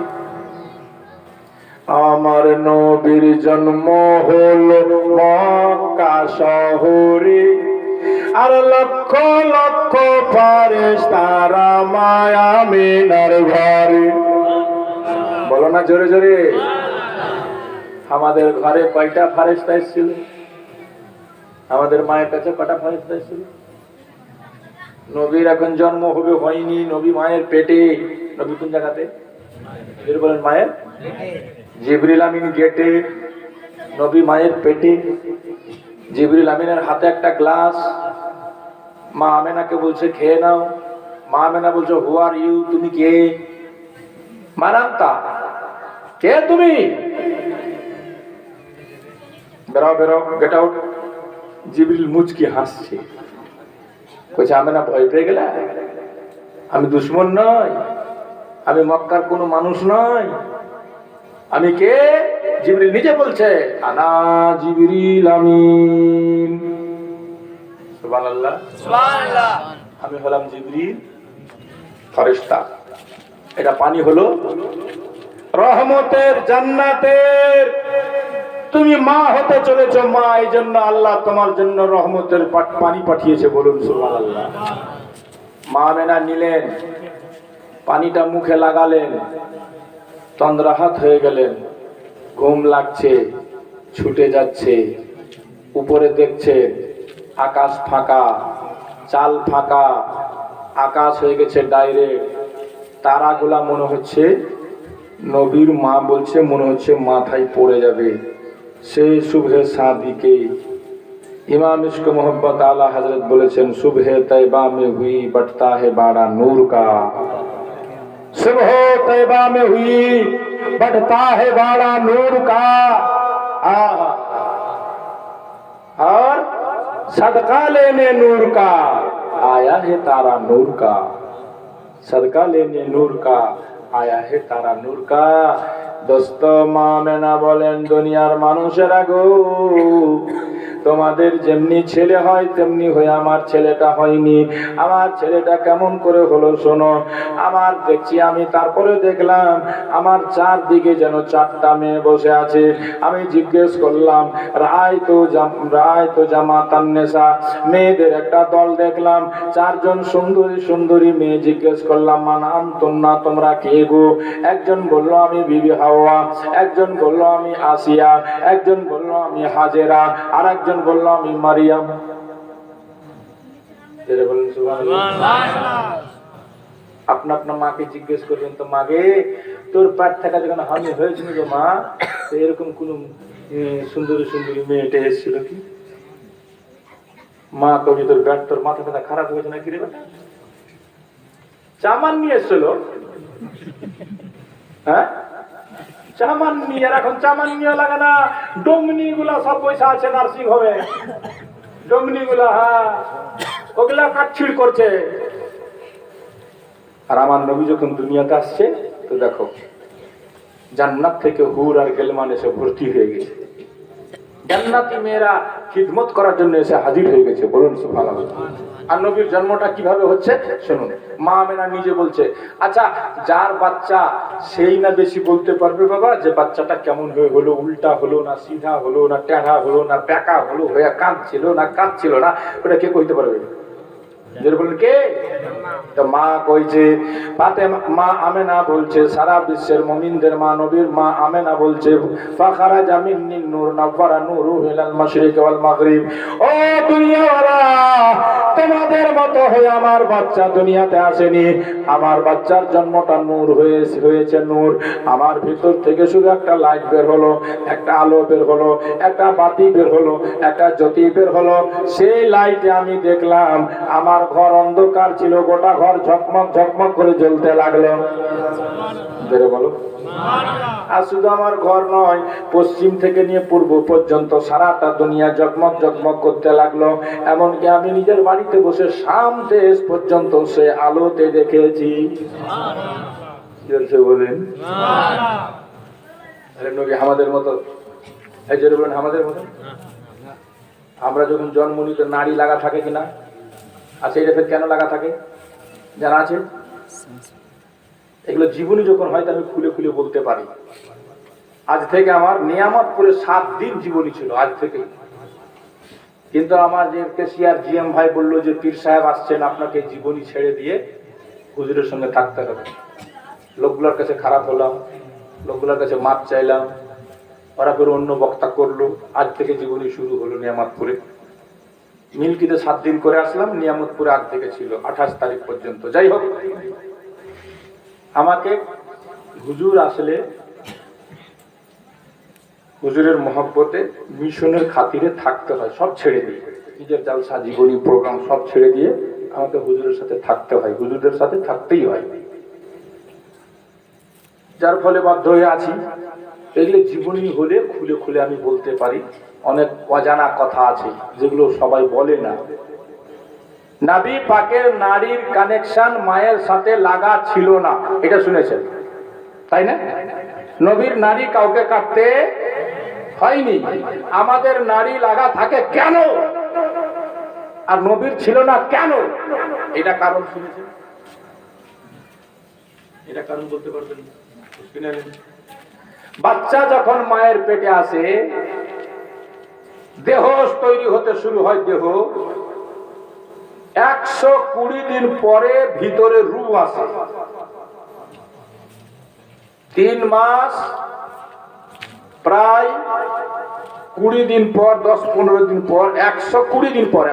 আমার নবীর জন্ম হলো মক্কা শহরে, আর লক্ষ লক্ষ ফেরেশতারা মায়া আমিনার ঘরে। বলো না জোরে জোরে। আমাদের ঘরে কয়টা ফেরেশতা এসেছিল? আমাদের মায়ের কাছে কয়টা ফেরেশতা এসেছিল? নবীর এখন জন্ম হবে হয়নি, নবী মায়ের পেটে। নবী কোন জায়গাতে? বলেন মায়ের। জিবরিল আমিন গেটে, নবী মায়ের পেটে। জিবরিল আমিনের হাতে একটা গ্লাস, মা আমেনাকে বলছে খেয়ে নাও। মা আমেনা বলছে হু আর ইউ, তুমি কে? মানান্তা, কে তুমি? বেরাও বেরাও, গেট আউট। জিবরিল মুচকি হাসছে, কইছে আমেনা ভয় পেয়ে গেলা? আমি দুশমন নই, আমি মক্কার কোনো মানুষ নই। আমি কে? জিবরিল নিজে বলছে, আনা জিবরিল আমিন। সুবহানাল্লাহ, সুবহানাল্লাহ। আমি হলাম জিবরিল ফেরেশতা। এটা পানি হলো রহমতের, জান্নাতের। তুমি মা হতে চলেছো, মা, এই জন্য আল্লাহ তোমার জন্য রহমতের পানি পাঠিয়েছে। বলুন সুবহানাল্লাহ। মা আমেনা নিলেন, পানিটা মুখে লাগালেন, তন্দ্রাহাত হয়ে গেলেন, ঘুম লাগছে, ছুটে যাচ্ছে। উপরে দেখছে আকাশ ফাঁকা, চাল ফাঁকা, আকাশ হয়ে গেছে ডাইরেক্ট। তারাগুলা মনে হচ্ছে, নবীর মা বলছে মনে হচ্ছে মাথায় পড়ে যাবে। সেই সুবহে সাদিকে ইমাম ইশক মোহাম্মদ আলা হযরত বলেছেন, সুবহে তৈবা মে হুই বটতা হে বাড়া নূর কা, सुबह तैबा में हुई, बढ़ता है बाड़ा नूर का। और सदका लेने नूर का आया है तारा नूर का, सदका लेने नूर का आया है तारा नूर का। দোস্ত মা মেনা বলেন, দুনিয়ার মানুষেরা গো, তোমাদের যেমনি ছেলে হয় তেমনি হয়ে আমার ছেলেটা হয়নি। আমার ছেলেটা কেমন করে হলো শোনো। আমার দেখছি আমি, তারপরে দেখলাম আমার চারদিকে যেন চারটা মেয়ে বসে আছে। আমি জিজ্ঞেস করলাম, রায় তো জামাতান্নেসা, মেয়েদের একটা দল দেখলাম, চারজন সুন্দরী সুন্দরী মেয়ে। জিজ্ঞেস করলাম, মানাম তোমরা, তোমরা কে গো? একজন বলল আমি বিবি হাওয়া, একজন বলল আমি আসিয়া, একজন বলল আমি হাজেরা, আর একজন বলল আমি মারিয়াম। আপনা আপনার মাকে জিজ্ঞেস করবেন তো, মাগে তোর পেট থাকা যখন হামি হয়েছিল গো মা, তো এরকম কোন সুন্দরী সুন্দরী মেয়েটা এসেছিল কি? মা কবি তোর পেট, তোর মাথা ব্যথা খারাপ হয়েছে না কি রে বেটা? চামান নিয়ে এসেছিল, হ্যাঁ চামান নিয়ে, এখন চামান নিয়ে লাগে না, ডমনি গুলা সব পয়সা আছে নার্সিং হোমে, ডমনি গুলা, হ্যাঁ ওগুলা কাটছিড় করছে। আর আমার নবী যখন দুনিয়াতে আসছে, তো দেখো জান্নাত থেকে হুর আর গেলমান এসে ভর্তি হয়ে গেছে। জান্নাতি মেয়েরা খিদমত করার জন্য এসে হাজির হয়ে গেছে। বলুন সুবহানাল্লাহ। আর নবীর জন্মটা কিভাবে হচ্ছে শুনুন। মা আমেনা নিজে বলছে, আচ্ছা যার বাচ্চা সেই না বেশি বলতে পারবে বাবা, যে বাচ্চাটা কেমন হয়ে হলো, উল্টা হলো না সিধা হলো না টেढ़ा হলো না বেঁকা হলো, হয়ে কাঁদছিল না কাঁদছিল না, ওটা কে কইতে পারবে? বললেন কে? তো মা কইছে, মা আমেনা বলছে, সারা বিশ্বের মুমিনদের মা, নবীর মা আমেনা বলছে, ফাখারাজা মিন্নিন নূর নাওয়ারা নূরু ইলাল মাশরিক ওয়াল মাগরিব। ও দুনিয়াওয়ালা, তোমাদের মতো হয়ে আমার বাচ্চা দুনিয়াতে আসেনি। আমার বাচ্চার জন্মটা নূর হয়েছে নূর। আমার ভিতর থেকে শুধু একটা লাইট বের হলো, একটা আলো বের হলো, একটা বাতি বের হলো, একটা জ্যোতি বের হলো। সেই লাইটে আমি দেখলাম আমার ঘর অন্ধকার ছিল, গোটা ঘর ঝকমক ঝকমক করে জ্বলতে লাগলো। বলো। আর শুধু আমার ঘর নয়, পশ্চিম থেকে নিয়ে পূর্ব পর্যন্ত সারাটা দুনিয়া জগমগ জগমগ করতে লাগলো। এমনকি আমি নিজের বাড়িতে বসে শাম দেশ পর্যন্ত সে আলোতে দেখেছি। বলেন নবী আমাদের মতো, এই যে বলেন আমাদের মতো। আমরা যখন জন্ম নিতে নারী লাগা থাকে কিনা? আচ্ছা এটা ফের কেন লাগা থাকে জানা আছে? এগুলো জীবনী যখন হয় আমি খুলে খুলে বলতে পারি। আজ থেকে আমার নিয়ামতপুরে 7 দিন জীবনী ছিল আজ থেকে। কিন্তু আমার যে কেসিআর জিএম ভাই বললো যে পীর সাহেব আসছেন, আপনাকে জীবনী ছেড়ে দিয়ে হুজুরের সঙ্গে থাকতে হবে। লোকগুলোর কাছে খারাপ হলাম, লোকগুলোর কাছে মাপ চাইলাম, ওরা করে অন্য বক্তা করলো। আজ থেকে জীবনী শুরু হলো নিয়ামতপুরে। মিল্কিতে 7 দিন করে আসলাম, নিয়ামতপুরে আগ থেকে ছিল 28 তারিখ পর্যন্ত। যাই হোক, আমাকে হুজুর আসলে হুজুরের মহব্বতে মিশনের খাতিরে থাকতে হয়, সব ছেড়ে দিয়ে, নিজের জালসা জীবনী প্রোগ্রাম সব ছেড়ে দিয়ে আমাকে হুজুরের সাথে থাকতে হয়, হুজুরদের সাথে থাকতেই হয়। যার ফলে বাধ্য হয়ে আছি। এগুলো জীবনী হলে খুলে খুলে আমি বলতে পারি। অনেক অজানা কথা আছে যেগুলো সবাই বলে না। নবী পাকের নারীর কানেকশন মায়ের সাথে লাগা ছিল না, এটা শুনেছেন তাই না? নবীর নারী কাউকে কাটতে হয়নি। আমাদের নারী লাগা থাকে কেন, আর নবীর ছিল না কেন? এটা কারণ শুনেছেন? এটা কারণ বলতে পারবেন? বাচ্চা যখন মায়ের পেটে আসে, দেহ তৈরি হতে শুরু হয়। দেহ 120 দিন পরে ভিতরে রূহ আসে। 3 মাস প্রায় 20 দিন পর, 10-15 দিন পর, 120 দিন পর,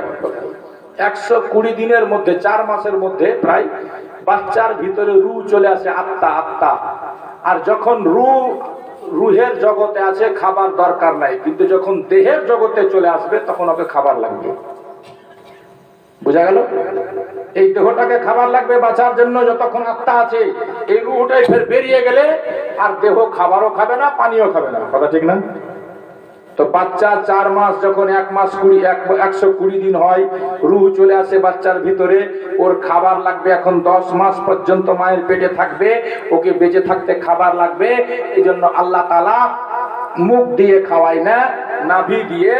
120 দিনের মধ্যে 4 মাসের মধ্যে প্রায় বাচ্চার ভিতরে রূহ চলে আসে, আত্মা। আর যখন রুহের জগতে আছে খাবার দরকার নাই, কিন্তু যখন দেহের জগতে চলে আসবে তখন ওকে খাবার লাগবে। বোঝা গেল? এই দেহটাকে খাবার লাগবে বাঁচার জন্য, যতক্ষণ আত্মা আছে। এই রুহটাই ফের বেরিয়ে গেলে আর দেহ খাবারও খাবে না, পানিও খাবে না। কথা ঠিক না? তো বাচ্চা 4 মাস যখন 1 মাস 120 দিন হয়, রুহ চলে আসে বাচ্চার ভিতরে, ওর খাবার লাগবে। এখন 10 মাস পর্যন্ত মায়ের পেটে থাকবে, ওকে বেঁচে থাকতে খাবার লাগবে। এই জন্য আল্লাহ তাআলা মুখ দিয়ে খাওয়ায় না, নাভি দিয়ে,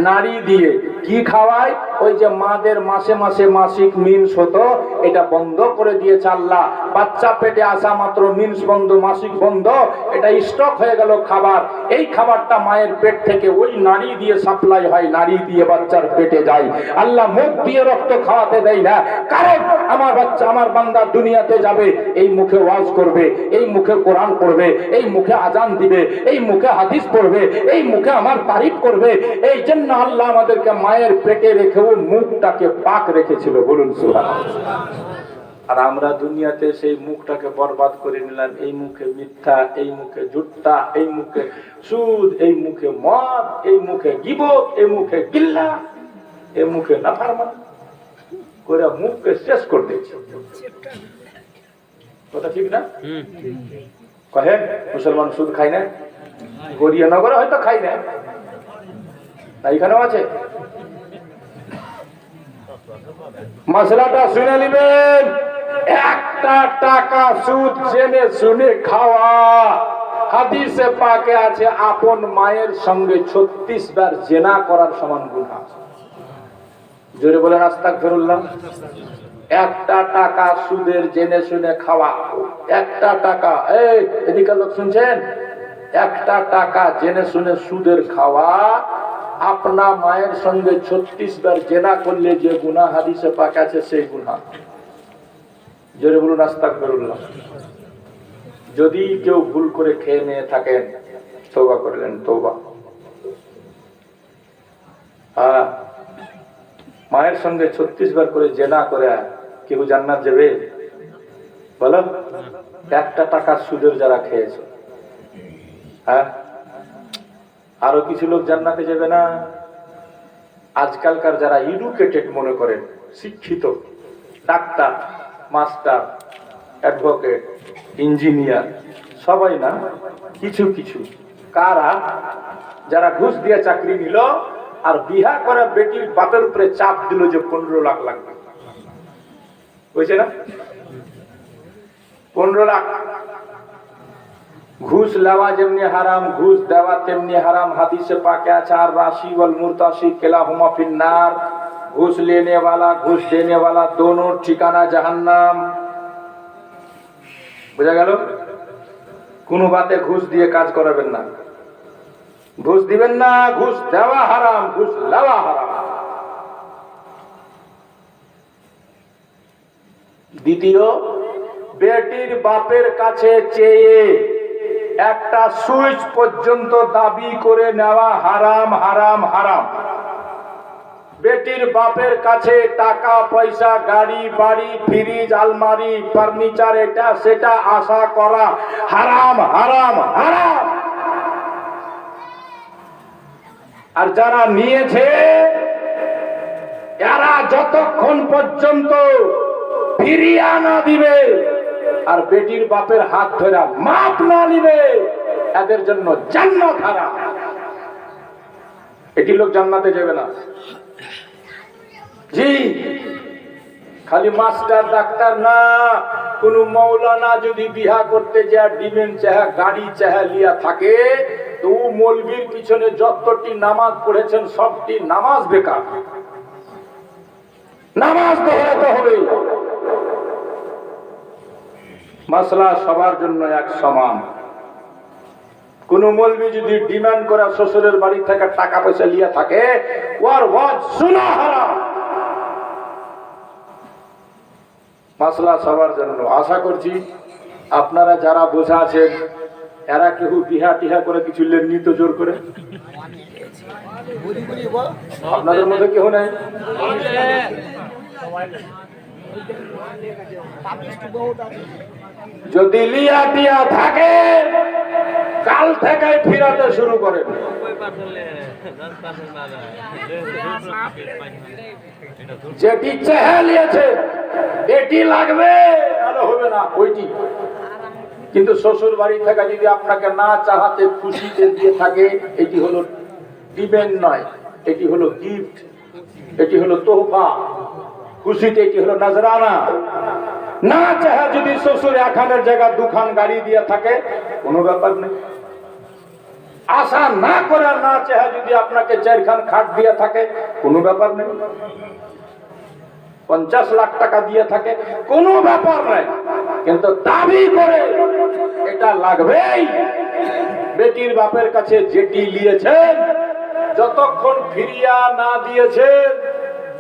নাড়ি দিয়ে। কি খাওয়ায়? ওই যে মাদের মাসে মাসে মাসিক মিন্স হতো, এটা বন্ধ করে দিয়েছে আল্লাহ। বাচ্চা পেটে আসা মাত্র মিন্স বন্ধ, মাসিক বন্ধ, এটা স্টক হয়ে গেল খাবার। এই খাবারটা মায়ের পেট থেকে ওই নাড়ি দিয়ে সাপ্লাই হয়, নাড়ি দিয়ে বাচ্চার পেটে যায়। আল্লাহ মুখ দিয়ে রক্ত খাওয়াতে দেয় না, কারণ আমার বাচ্চা, আমার বান্দা দুনিয়াতে যাবে, এই মুখে ওয়াজ করবে, এই মুখে কোরআন পড়বে, এই মুখে আজান দিবে, এই মুখে হাদিস পড়বে, এই মুখে আমার তারিফ করবে। এই জন্য আল্লাহ আমাদেরকে মায়ের পেটে রেখেও মুখটাকে পাক রেখেছিল। বলুন সুবহানাল্লাহ। আর আমরা দুনিয়াতে সেই মুখটাকে বরবাদ করে নিলাম। এই মুখে মিথ্যা, এই মুখে ঝুট্টা, এই মুখে সুদ, এই মুখে মদ, এই মুখে গীবত, এই মুখে গিল্লা, এই মুখে নাফরমানি করে মুখকে শেষ করে দিয়েছে। কথা ঠিক না? কহেন মুসলমান সুদ খায় না? গড়িয়ানগরে হয়তো খায় না, এখানেও আছে। মশলাটা শুনে নিবেন, একটা টাকা সুদ জেনে শুনে খাওয়া। হাদিসে পাকে আছে আপন মায়ের সঙ্গে 36 বার জিনা করার সমান গুনাহ। জোরে বলেন আস্তাগফিরুল্লাহ। একটা টাকা সুদের জেনে শুনে খাওয়া, একটা টাকা, এই এদিকে লোক শুনছেন, একটা টাকা জেনে শুনে সুদের খাওয়া, আপনা মায়ের সঙ্গে 36 বার জিনা করলে যে গুনাহ হাদিসে পাক আছে সেই গুনাহ। জোরে বলুন আস্তাগফিরুল্লাহ। যদি কেউ ভুল করে খেয়ে নিয়ে থাকেন, তওবা করলেন, তওবা। হ্যাঁ, মায়ের সঙ্গে 36 বার করে জিনা করে কেউ জান্নাত যাবে? বলো, একটা টাকা সুদের যারা খেয়েছে। হ্যাঁ, আরো কিছু লোক জান্নাতে যাবে না। আজকালকার যারা এডুকেটেড মনে করেন, শিক্ষিত, ডাক্তার, মাস্টার, অ্যাডভোকেট, ইঞ্জিনিয়ার, সবাই না, কিছু কিছু কারা যারা ঘুষ দিয়ে চাকরি নিল আর বিহা করা বেটির বাপের উপরে চাপ দিল যে 15 লাখ লাগবে, বুঝছে না? 15 লাখ। ঘুষ নেওয়া যেমনি হারাম, ঘুষ দেওয়া তেমনি হারাম। হাদিসে পাকে আছে আর রাশি ওয়াল মুরতাশি কিলাহুমা ফিন্নার। ঘুষ लेने वाला, ঘুষ देने वाला दोनों ठिकाना जहन्नम। বুঝা গেল? কোন বাতে ঘুষ দিয়ে কাজ করাবেন না, ঘুষ দিবেন না। ঘুষ দেওয়া হারাম, ঘুষ নেওয়া হারাম। দ্বিতীয়, বেটির বাপের কাছে চেয়ে একটা সুইচ পর্যন্ত দাবি করে নেওয়া হারাম, হারাম, হারাম। বেটির বাপের কাছে টাকা পয়সা, গাড়ি বাড়ি, ফ্রিজ, আলমারি, ফার্নিচার, এটা সেটা আশা করা হারাম, হারাম, হারাম। আর যারা নিয়েছে এরা যতক্ষণ পর্যন্ত ফিরিয়ে না দিবে আর বেটির বাপের হাত ধরে মাপ না নিবে, এদের জন্য জান্নাত হারাম। এটি লোক জান্নাতে যাবে না। জি, খালি মাস্টার ডাক্তার না, কোন মৌলানা যদি বিহা করতে যায় ডিমেন চাহে, গাড়ি চাহে লিয়া থাকে, তো মৌলবীর পিছনে যতটি নামাজ পড়েছেন সবটি নামাজ বেকার। নামাজ দোহরাতে হবে। মাসলা সবার জন্য এক সমান। কোন মৌলবী যদি ডিমান্ড করে শ্বশুরের বাড়ি থেকে টাকা পয়সা লিয়া থাকে, ওর ওয়াজ শোনা হারাম। মাসলা সবার জন্য। আশা করছি আপনারা যারা বোঝা আছেন, এরা কেউ বিহা টিহা করে কিছু লেননি তো জোর করে? আপনাদের মধ্যে কেউ নাই? যদি লিয়া টিয়া থাকে কাল থেকে ফিরাতে শুরু করেন। যেটি চেহে নিয়েছে এটি লাগবে তাহলে হবে না ওইটি। কিন্তু শ্বশুর বাড়ি থেকে যদি আপনাকে না চাহাতে খুশিতে দিয়ে থাকে, এটি হলো দিবেন নয়, এটি হলো গিফট, এটি হলো তোহফা। খুশিতে এটি হলো নজরানা। না চাহে যদি শ্বশুর এখানের জায়গা দুখান গাড়ি দিয়ে থাকে কোনো ব্যাপার নেই। আশা না করে না চাহে যদি আপনাকে 4 খান খাট দিয়ে থাকে কোনো ব্যাপার নেই। 50 লাখ টাকা দিয়ে থাকে কোনো ব্যাপার নাই। কিন্তু দাবি করে এটা লাগবেই। বেটির বাপের কাছে যেটি নিয়েছেন যতক্ষণ ফিরিয়া না দিয়েছেন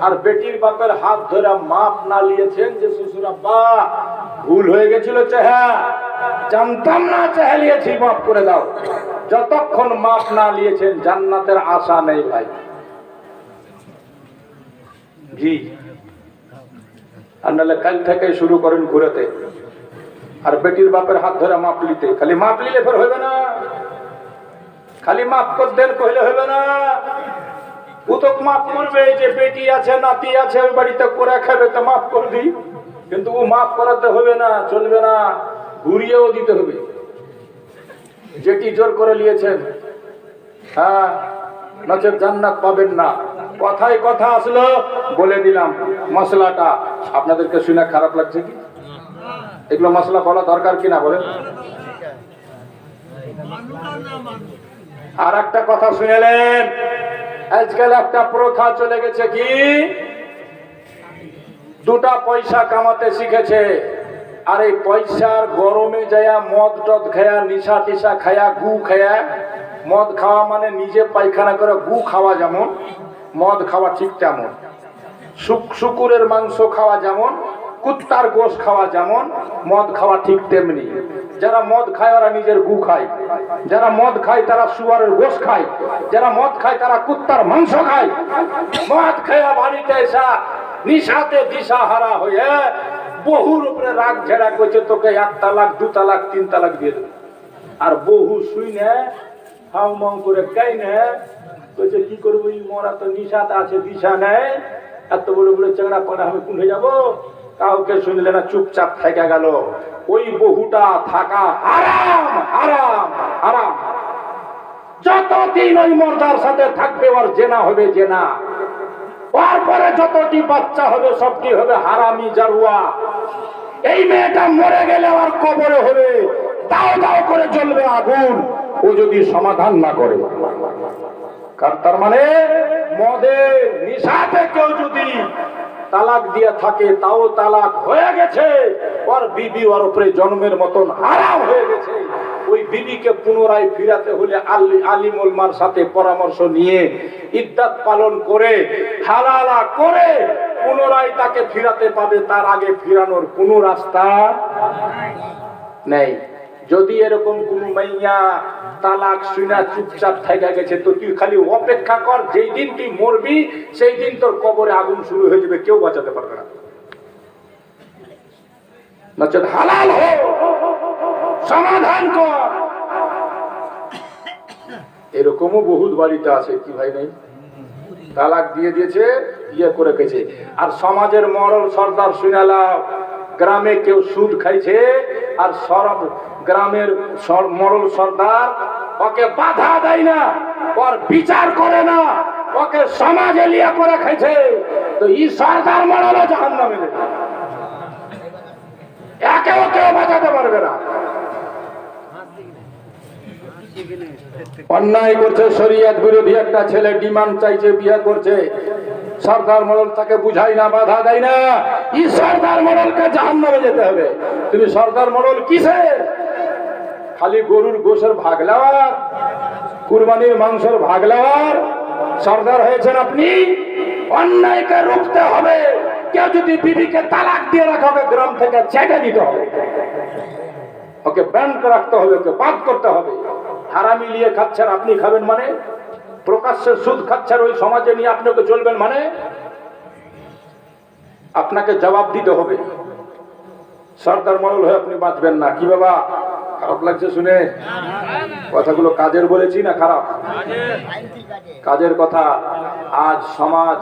আর বেটির বাপের হাত ধরে মাপ না নিয়েছেন যে শ্বশুর আব্বা ভুল হয়ে গেছিল, জানতাম না, চেহে নিয়েছি, মাফ করে দাও, যতক্ষণ মাপ না নিয়েছেন জান্নাতের আশা নেই ভাই। জি, আর নাহলে কাল থেকে শুরু করেন ঘুরেতে আর বেটির বাপের হাত ধরে মাপ নিতে। খালি মাপ নিলে ফের হবে না, খালি মাপ করে দেন কইলে হবে না। ও তো মাফ করবে, যে বেটি আছে নাতি আছে ওই বাড়িতে করে খাবে তো মাফ করে দিই, কিন্তু ও মাফ করাতে হবে না, চলবে না, ঘুরিয়েও দিতে হবে। যেটি জোর করে নিয়েছেন, হ্যাঁ, নচেত জান্নাত পাবেন না। কথায় কথা আসলো, বলে দিলাম মশলাটা। আপনাদেরকে শুনে খারাপ লাগছে কি? এগুলো মশলা বলা দরকার কিনা বলেন? আর একটা কথা শুনেলেন, আজকাল একটা প্রথা চলে গেছে কি, 2টা পয়সা কামাতে শিখেছে, আর এই পয়সার গরমে যায়া মদ টদ খায়া, নিশা টিসা খায়া, গু খায়া। মদ খাওয়া মানে নিজে পায়খানা করে গু খাওয়া, যেমন মদ খাওয়া ঠিক তেমন। শুকুরের মাংস খাওয়া যেমন, কুত্তার গোশ খাওয়া যেমন, মদ খাওয়া ঠিক তেমনি। যারা মদ খায় ওরা নিজের গু খায়, যারা মদ খায় তারা শুয়ারের গোশ খায়, যারা মদ খায় তারা কুত্তার মাংস খায়। মদ খায়া বাড়িতে এসা নিশাতে দিশাহারা হয়ে বহুর উপরে রাগ ঝেড়া করছে, তোকে 1 তালাক 2 তালাক 3 তালাক দিয়ে দেবে। আর বহু শুই না হাউ মাউ করে কাই না কইছে কি করবো, মরা তো নিশাতে আছে, দিশা নেই, এত বড় বড় চেংড়া পাড়া আমি কোনে যাবো? কাউকে শুনলে না, চুপচাপ থেকে গেল। ওই বহুটা থাকা হারাম, হারাম, হারাম। যতদিন ওই মর্দার সাথে থাকবে ওর জেনা হবে, জেনা। তারপরে যতটি বাচ্চা হবে সবটি হবে হারামি, জারুয়া। এই মেয়েটা মরে গেলে আর কবরে হবে দাও দাও করে জ্বলবে আগুন, ও যদি সমাধান না করে। তার মানে মদের নিশাতে কেউ যদি তালাক দিয়ে থাকে, তাও তালাক হয়ে গেছে, ওর বিবি ওর উপরে জন্মের মতন হারাম হয়ে গেছে। ওই বিবিকে পুনরায় ফিরাতে হলে আলিম উলমার সাথে পরামর্শ নিয়ে ইদ্দাত পালন করে হালালা করে পুনরায় তাকে ফিরাতে পাবে। তার আগে ফিরানোর কোনো রাস্তা নেই। যদি এরকম কোন মাইয়া তালাক শুনা চুপচাপ থেকে গেছে, তো তুই খালি অপেক্ষা কর, যেই দিন তুই মরবি সেই দিন তোর কবরে আগুন শুরু হয়ে যাবে, কেউ বাঁচাতে পারবে না। নচেত হালাল হো, সমাধান কর। এরকমও বহুত বাড়িতে আছে, কি ভাই নেই, তালাক দিয়ে দিয়েছে, ইয়ে করে গেছে। আর সমাজের মরল সর্দার শুনালাম, গ্রামে কেউ সুদ খাইছে আর গ্রামের মরল সর্দার ওকে বাধা দেয় না, ওর বিচার করে না, ওকে সমাজে লিয়া করে খাইছে, তো এই সর্দার মরল জাহান্নামে যাবে। একেও কেউ বাঁচাতে পারবে না। অন্যায় করছে, শরীয়ত বিরোধী একটা ছেলে ডিমান্ড চাইছে, বিয়ে করছে, সর্দার মডেল তাকে বুঝাই না, বাধা দেয় না, এই সর্দার মডেলকে জাহান্নামে যেতে হবে। তুমি সর্দার মডেল কিসের? খালি গরুর গোশের ভাগ লওয়ার, কুরবানির মাংসের ভাগ লওয়ার সর্দার হয়েছেন আপনি? অন্যায়কে রুখতে হবে। কেউ যদি বিবিকে তালাক দিয়ে রাখা হবে, গ্রাম থেকে ছেড়ে দিতে হবে, ওকে ব্যান রাখতে হবে, ওকে বাদ করতে হবে। হারামি নিয়ে খাচ্ছেন, আপনি খাবেন মানে? প্রকাশ্যে সুদ খাচ্ছেন, ওই সমাজে নিয়ে আপনাকে চলবেন মানে? আপনাকে জবাব দিতে হবে। সর্দার মডেল হয়ে আপনি বাঁচবেন না। কি বাবা, খারাপ লাগছে শুনে? কথাগুলো কাজের বলেছি না খারাপ? কাজের কথা। আজ সমাজ,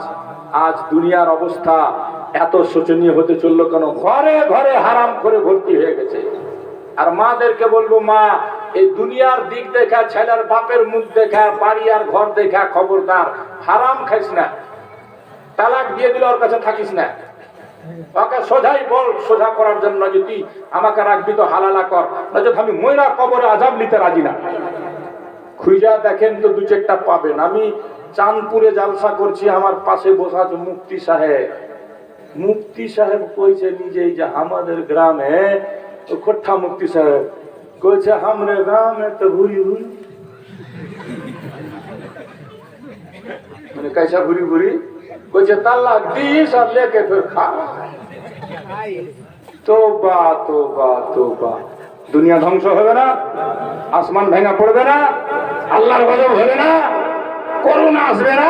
আজ দুনিয়ার অবস্থা এত শোচনীয় হতে চললো কেন? ঘরে ঘরে হারাম করে ভর্তি হয়ে গেছে। আর মাদেরকে বলবো, মা, এই দুনিয়ার দিক দেখা, ছেলের বাপের মুখ দেখা, বাড়ি আর ঘর দেখা, খবরদার হারাম খাইস না। তালাক দিয়ে দিলে ওর কাছে থাকিস না। ওকে সোজাই বল, সোজা করার জন্য যদি আমাকে রাখবি তো হালালা কর, নয়তো আমি ময়রা কবরে আজাব নিতে রাজি না। খুঁজা দেখেন তো দু চারটা পাবেন। আমি চাঁদপুরে জালসা করছি, আমার পাশে বসা আছে মুফতি সাহেব। মুফতি সাহেব কইছে নিজেই যে আমাদের গ্রামে, খোট্টা মুফতি সাহেব কইছে हमरे गांव में तो भूरी भूरी, মানে कैसा भूरी भूरी, কইছে তালাক দিস আর লেকে ফের খা। তোবা তোবা তোবা, দুনিয়া ধ্বংস হবে না? আসমান ভেঙে পড়বে না? আল্লাহর গজব হবে না? করুণা আসবে না?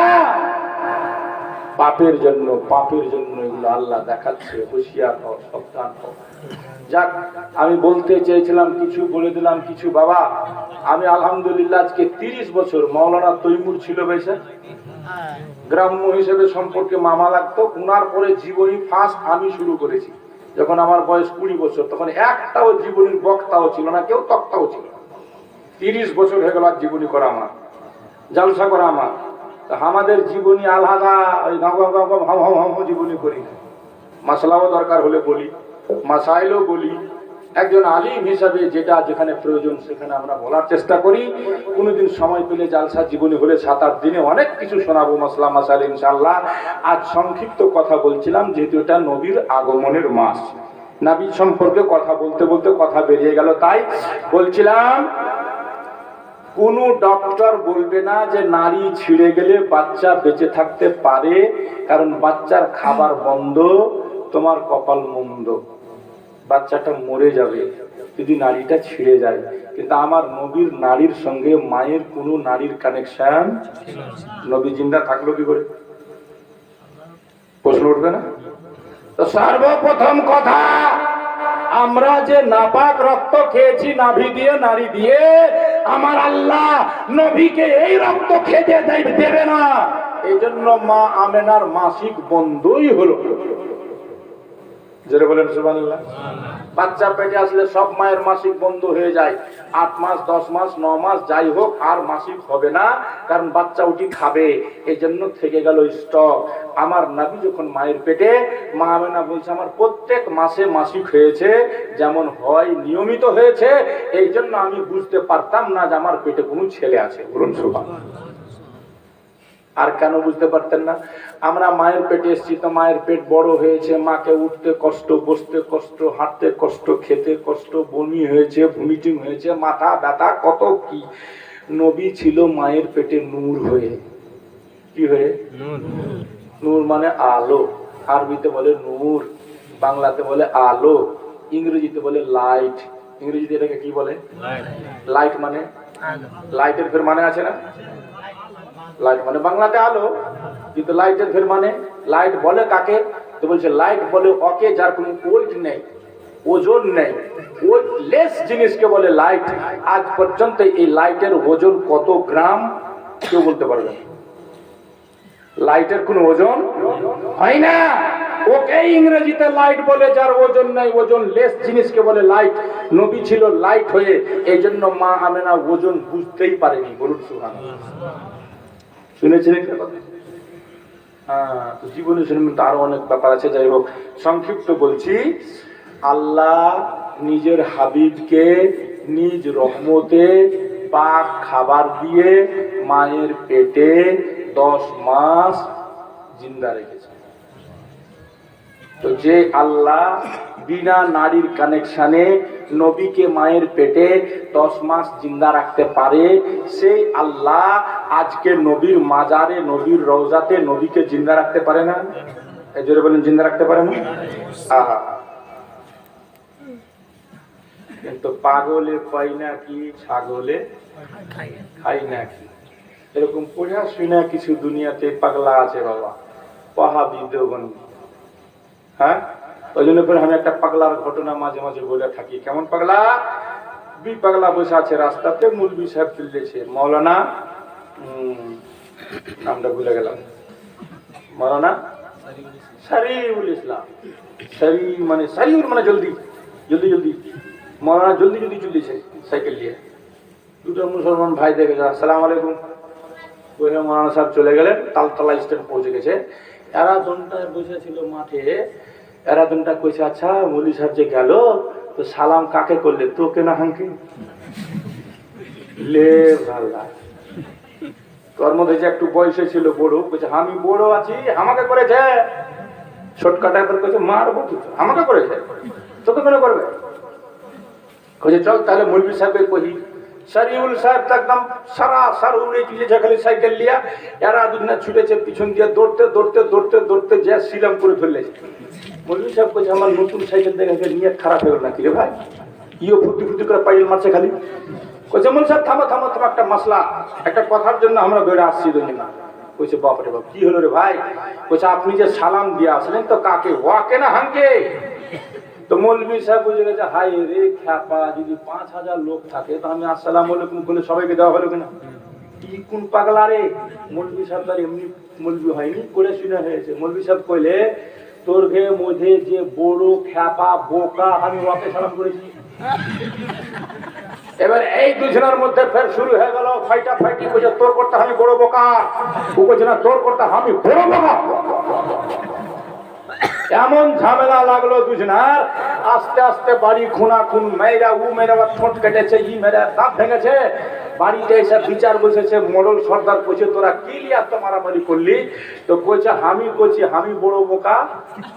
পাপের জন্য, পাপের জন্য এগুলো আল্লাহ দেখাচ্ছে। হুঁশিয়ার হও, সাবধান হও। যাক, আমি বলতে চেয়েছিলাম কিছু, বলে দিলাম কিছু। বাবা, আমি আলহামদুলিল্লাহ আজকে 30 বছর, মাওলানা তৈমুর ছিল বেশে, গ্রাম্য হিসেবে সম্পর্কে মামা লাগতো। উনার পরে জীবনী ফার্স্ট আমি শুরু করেছি যখন আমার বয়স 20 বছর। তখন একটাও জীবনীর বক্তাও ছিল না, কেউ তক্তাও ছিল না। 30 বছর হয়ে গেল আর জীবনী করা আমার, জালসা করা আমার। আমাদের জীবনী আলাদা, ওই জীবনী করি না। মাসলাও দরকার হলে বলি, মাসাইলও বলি। একজন আলিম হিসাবে যেটা যেখানে প্রয়োজন সেখানে আমরা বলার চেষ্টা করি। কোনোদিন সময় পেলে জালসা জীবনী হলে 7-8 দিনে অনেক কিছু শোনাবো, মাসলা মাসাইল ইনশাআল্লাহ। আজ সংক্ষিপ্ত কথা বলছিলাম, যেহেতু এটা নবীর আগমনের মাস, নবী সম্পর্কে কথা বলতে বলতে কথা বেরিয়ে গেল। তাই বলছিলাম, কোন ডক্টর বলবে না যে নারী ছিঁড়ে গেলে বাচ্চা বেঁচে থাকতে পারে, কারণ বাচ্চার খাবার বন্ধ, তোমার কপাল মন্দ, বাচ্চাটা মরে যাবে যদি নারীটা ছিঁড়ে যায়। কিন্তু আমার নবীর নারীর সঙ্গে মায়ের কোনো নারীর কানেকশন, নবী জিন্দা থাকলো কি করে? প্রশ্ন উঠবে না? তো সর্বপ্রথম কথা, আমরা যে নাপাক রক্ত খেয়েছি নাভি দিয়ে, নারী দিয়ে, আমার আল্লাহ নবীকে এই রক্ত খেতে দেবে না। এই জন্য মা আমেনার মাসিক বন্ধই হলো। যারা বলেন সুবহানাল্লাহ। বাচ্চা পেটে আসলে সব মায়ের মাসিক বন্ধ হয়ে যায়। 8 মাস, 10 মাস, 9 মাস যাই হোক, আর মাসিক হবে না, কারণ বাচ্চা উঠি খাবে। এই জন্য থেকে গেল স্টক। আমার নবী যখন মায়ের পেটে, মা আমেনা বলছে আমার প্রত্যেক মাসে মাসিক হয়েছে, যেমন হয় নিয়মিত হয়েছে। এই জন্য আমি বুঝতে পারতাম না যে আমার পেটে কোনো ছেলে আছে। বলুন সুবহানাল্লাহ। আর কেন বুঝতে পারতেন না? আমরা মায়ের পেটে এসেছি, তো মায়ের পেট বড় হয়েছে, মাকে উঠতে কষ্ট, বসতে কষ্ট, হাঁটতে কষ্ট, খেতে কষ্ট, বমি হয়েছে, ভমিটিং হয়েছে, মাথা ব্যথা, কত কি। নবী ছিল মায়ের পেটে নূর হয়ে। কি হয়ে? নূর মানে আলো। আরবিতে বলে নূর, বাংলাতে বলে আলো, ইংরেজিতে বলে লাইট। ইংরেজিতে এটাকে কি বলে? লাইট। মানে লাইটের ফের মানে আছে না? লাইট মানে বাংলাতে আলো, কিন্তু লাইটের ফের মানে, লাইট বলে কাকে? তো বলছে লাইট বলে ওকে যার কোনো ওয়েট নেই, ওজন নেই, ওয়েটলেস জিনিসকে বলে লাইট। আজ পর্যন্ত এই লাইটের ওজন কত গ্রাম কেউ বলতে পারবে না। লাইটের কোনো ওজন হয় না, ওকে ইংরেজিতে লাইট বলে যার ওজন নাই, ওজন লেস জিনিসকে বলে লাইট। নবী ছিল লাইট হয়ে, এই জন্য মা আমেনা ওজন বুঝতেই পারেনি। বলুন সুবহানাল্লাহ। শুনেছেন একটা কথা? হ্যাঁ, জীবনে শুনবেন তো আরো অনেক ব্যাপার আছে। যাই হোক, সংক্ষিপ্ত বলছি। আল্লাহ নিজের হাবিবকে নিজ রহমতে পাক খাবার দিয়ে মায়ের পেটে 10 মাস জিন্দা রেখেছে। তো যে আল্লাহ বিনা নারীর কানেকশনে নবীকে মায়ের পেটে 10 মাস জিন্দা রাখতে পারে, সেই আল্লাহ আজকে নবীর মাজারে, নবীর রওজাতে নবীকে জিন্দা রাখতে পারে না? এই জোরে বলেন, জিন্দা রাখতে পারে না? কিন্তু পাগলে পাই না কি, ছাগলে খাই না কি, এরকম পড়া শুনা কিছু দুনিয়াতে পাগলা আছে বাবা, ওয়াহাবি দেওবন্দি। হ্যাঁ, ওই জন্য করে আমি একটা পাগলার ঘটনা মাঝে মাঝে বলে থাকি। কেমন পাগলা? পাগলা বসে আছে রাস্তাতে, মৌলভী সাহেব চলেছে, মৌলানা নামটা ভুলে গেলাম, মৌলানা শরীফুল ইসলাম, শরীফ মানে জলদি জলদি জলদি, মৌলানা জলদি জলদি চলেছে সাইকেল নিয়ে। দুটো মুসলমান ভাই দেখে যায়, আসসালামু আলাইকুম। মৌলানা সাহেব চলে গেলেন, তালতলা স্ট্যান্ড পৌঁছে গেছে। এরা দনটায় বসেছিল মাঠে, এরা দনটা কইছে, আচ্ছা মৌলভী সাহেব যে গেল তো সালাম কাকে করলে, তোকে না হাঙ্কে? লে ভাল্লা, তোর মধ্যে যে একটু বয়সে ছিল বড়, কইছে আমি বড় আছি, আমাকে করেছে। শর্টকাট একবার কইছে, মারবো তুই, আমাকে করেছে, তোকে কেন করবে? কইছে চল তাহলে মৌলভী সাহেবকে কহি। শরীফুল সাহেব তো একদম সারা উড়ে চলেছে খালি সাইকেল লিয়া। এরা দুজনে ছুটেছে পিছন দিয়ে, দৌড়তে দৌড়তে দৌড়তে দৌড়তে যে সিলাম করে ফেললেছে। মৌলভী সাহেব কইছে, আমার নতুন সাইকেল দেখে নিয়ত খারাপ হয়ে গেল নাকি রে ভাই? ইও ফুটি ফুটি করে পাইল মারছে খালি। কইছে মৌলভী সাহেব থামো থামো, তোমার একটা মাসলা, একটা কথার জন্য আমরা বেড়ে আসছি দুজন না। কইছে বাপরে বাপ, কি হলো রে ভাই? কইছে আপনি যে সালাম দিয়ে আসলেন তো কাকে, ওয়াকে না হাঙ্কে? তো মৌলভী সাহেব বুঝে গেছে, হাই রে খ্যাপা, যদি 5000 লোক থাকে তো আমি আসসালামু আলাইকুম বলে সবাইকে দেওয়া হলো কিনা? কি কোন পাগলা রে? মৌলভী সাহেব তার এমনি মৌলভী হয়নি, করে শুনে হয়েছে। মৌলভী সাহেব কইলে, তোর ঘের মধ্যে যে বড় খ্যাপা বোকা, আমি ওকে সালাম করেছি। এবার এই দুজনের মধ্যে ফের শুরু হয়ে গেল ফাইটি। কইছে তোর করতে আমি বড় বোকা, ও কইছে না তোর করতে আমি বড় বোকা। এমন ঝামেলা লাগলো দুজনার। আস্তে আস্তে বাড়ি খুনাখুন, মেয়েরা ও মেয়েরা ঠোঁট কেটেছে, ই মেয়েরা দাঁত ভেঙেছে। বাড়িতে এসে বিচার বসেছে। মোড়ল সর্দার কইছে, তোরা কি লিয়া তো মারামারি করলি? তো কইছে আমি কইছি আমি বড় বোকা,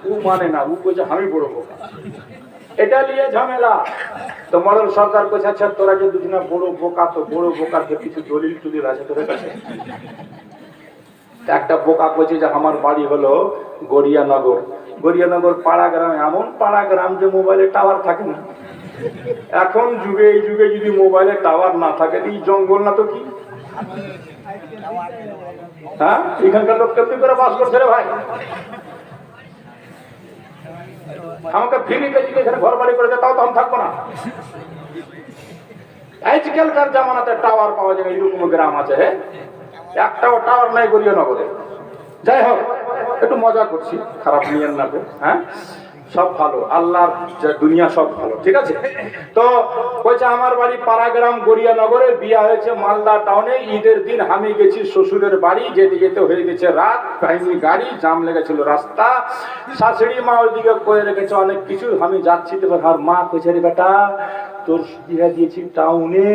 ও মানে না, ও কইছে আমি বড় বোকা, এটা নিয়ে ঝামেলা। তো মোড়ল সর্দার কইছে, আচ্ছা তোরা যে দুজনা বড় বোকা, তো বড় বোকার কিছু দলিল টুলিল আছে তোদের কাছে? একটা বোকা কইছে যে আমার বাড়ি হলো গড়িয়ানগর পাড়া গ্রামে। এমন পাড়া গ্রাম যে মোবাইলে টাওয়ার থাকে না। এখন এই যুগে যদি মোবাইলে টাওয়ার না থাকে, এই জঙ্গল না তো কি? হ্যাঁ, এখানকার লোক কেমনি করে বাস করছে রে ভাই? আমাকে ফ্রিতে যদি এখানে ঘর বাড়ি করে দেয় তাও তো আমি থাকবো না। আজকালকার জামানাতে টাওয়ার পাওয়া যায়, এরকম গ্রাম আছে, একটাও টাওয়ার নাই গড়িয়ানগরে। যাই হোক, একটু মজা করছি, খারাপ নিয়েন না। হ্যাঁ, সব ভালো, আল্লাহর দুনিয়া সব ভালো, ঠিক আছে। তো কইছে আমার বাড়ি পাড়াগ্রাম গড়িয়ানগরে, বিয়া হয়েছে মালদা টাউনে। ঈদের দিন আমি গেছি শ্বশুরের বাড়ি, যেতে যেতে হয়ে গেছে রাত, পাইনি গাড়ি, জাম লেগেছিল রাস্তা। শাশুড়ি মা ওইদিকে কয়ে রেখেছে অনেক কিছু, আমি যাচ্ছি। তো আর মা কইছে, রে বেটা তোর বিয়া দিয়েছি টাউনে,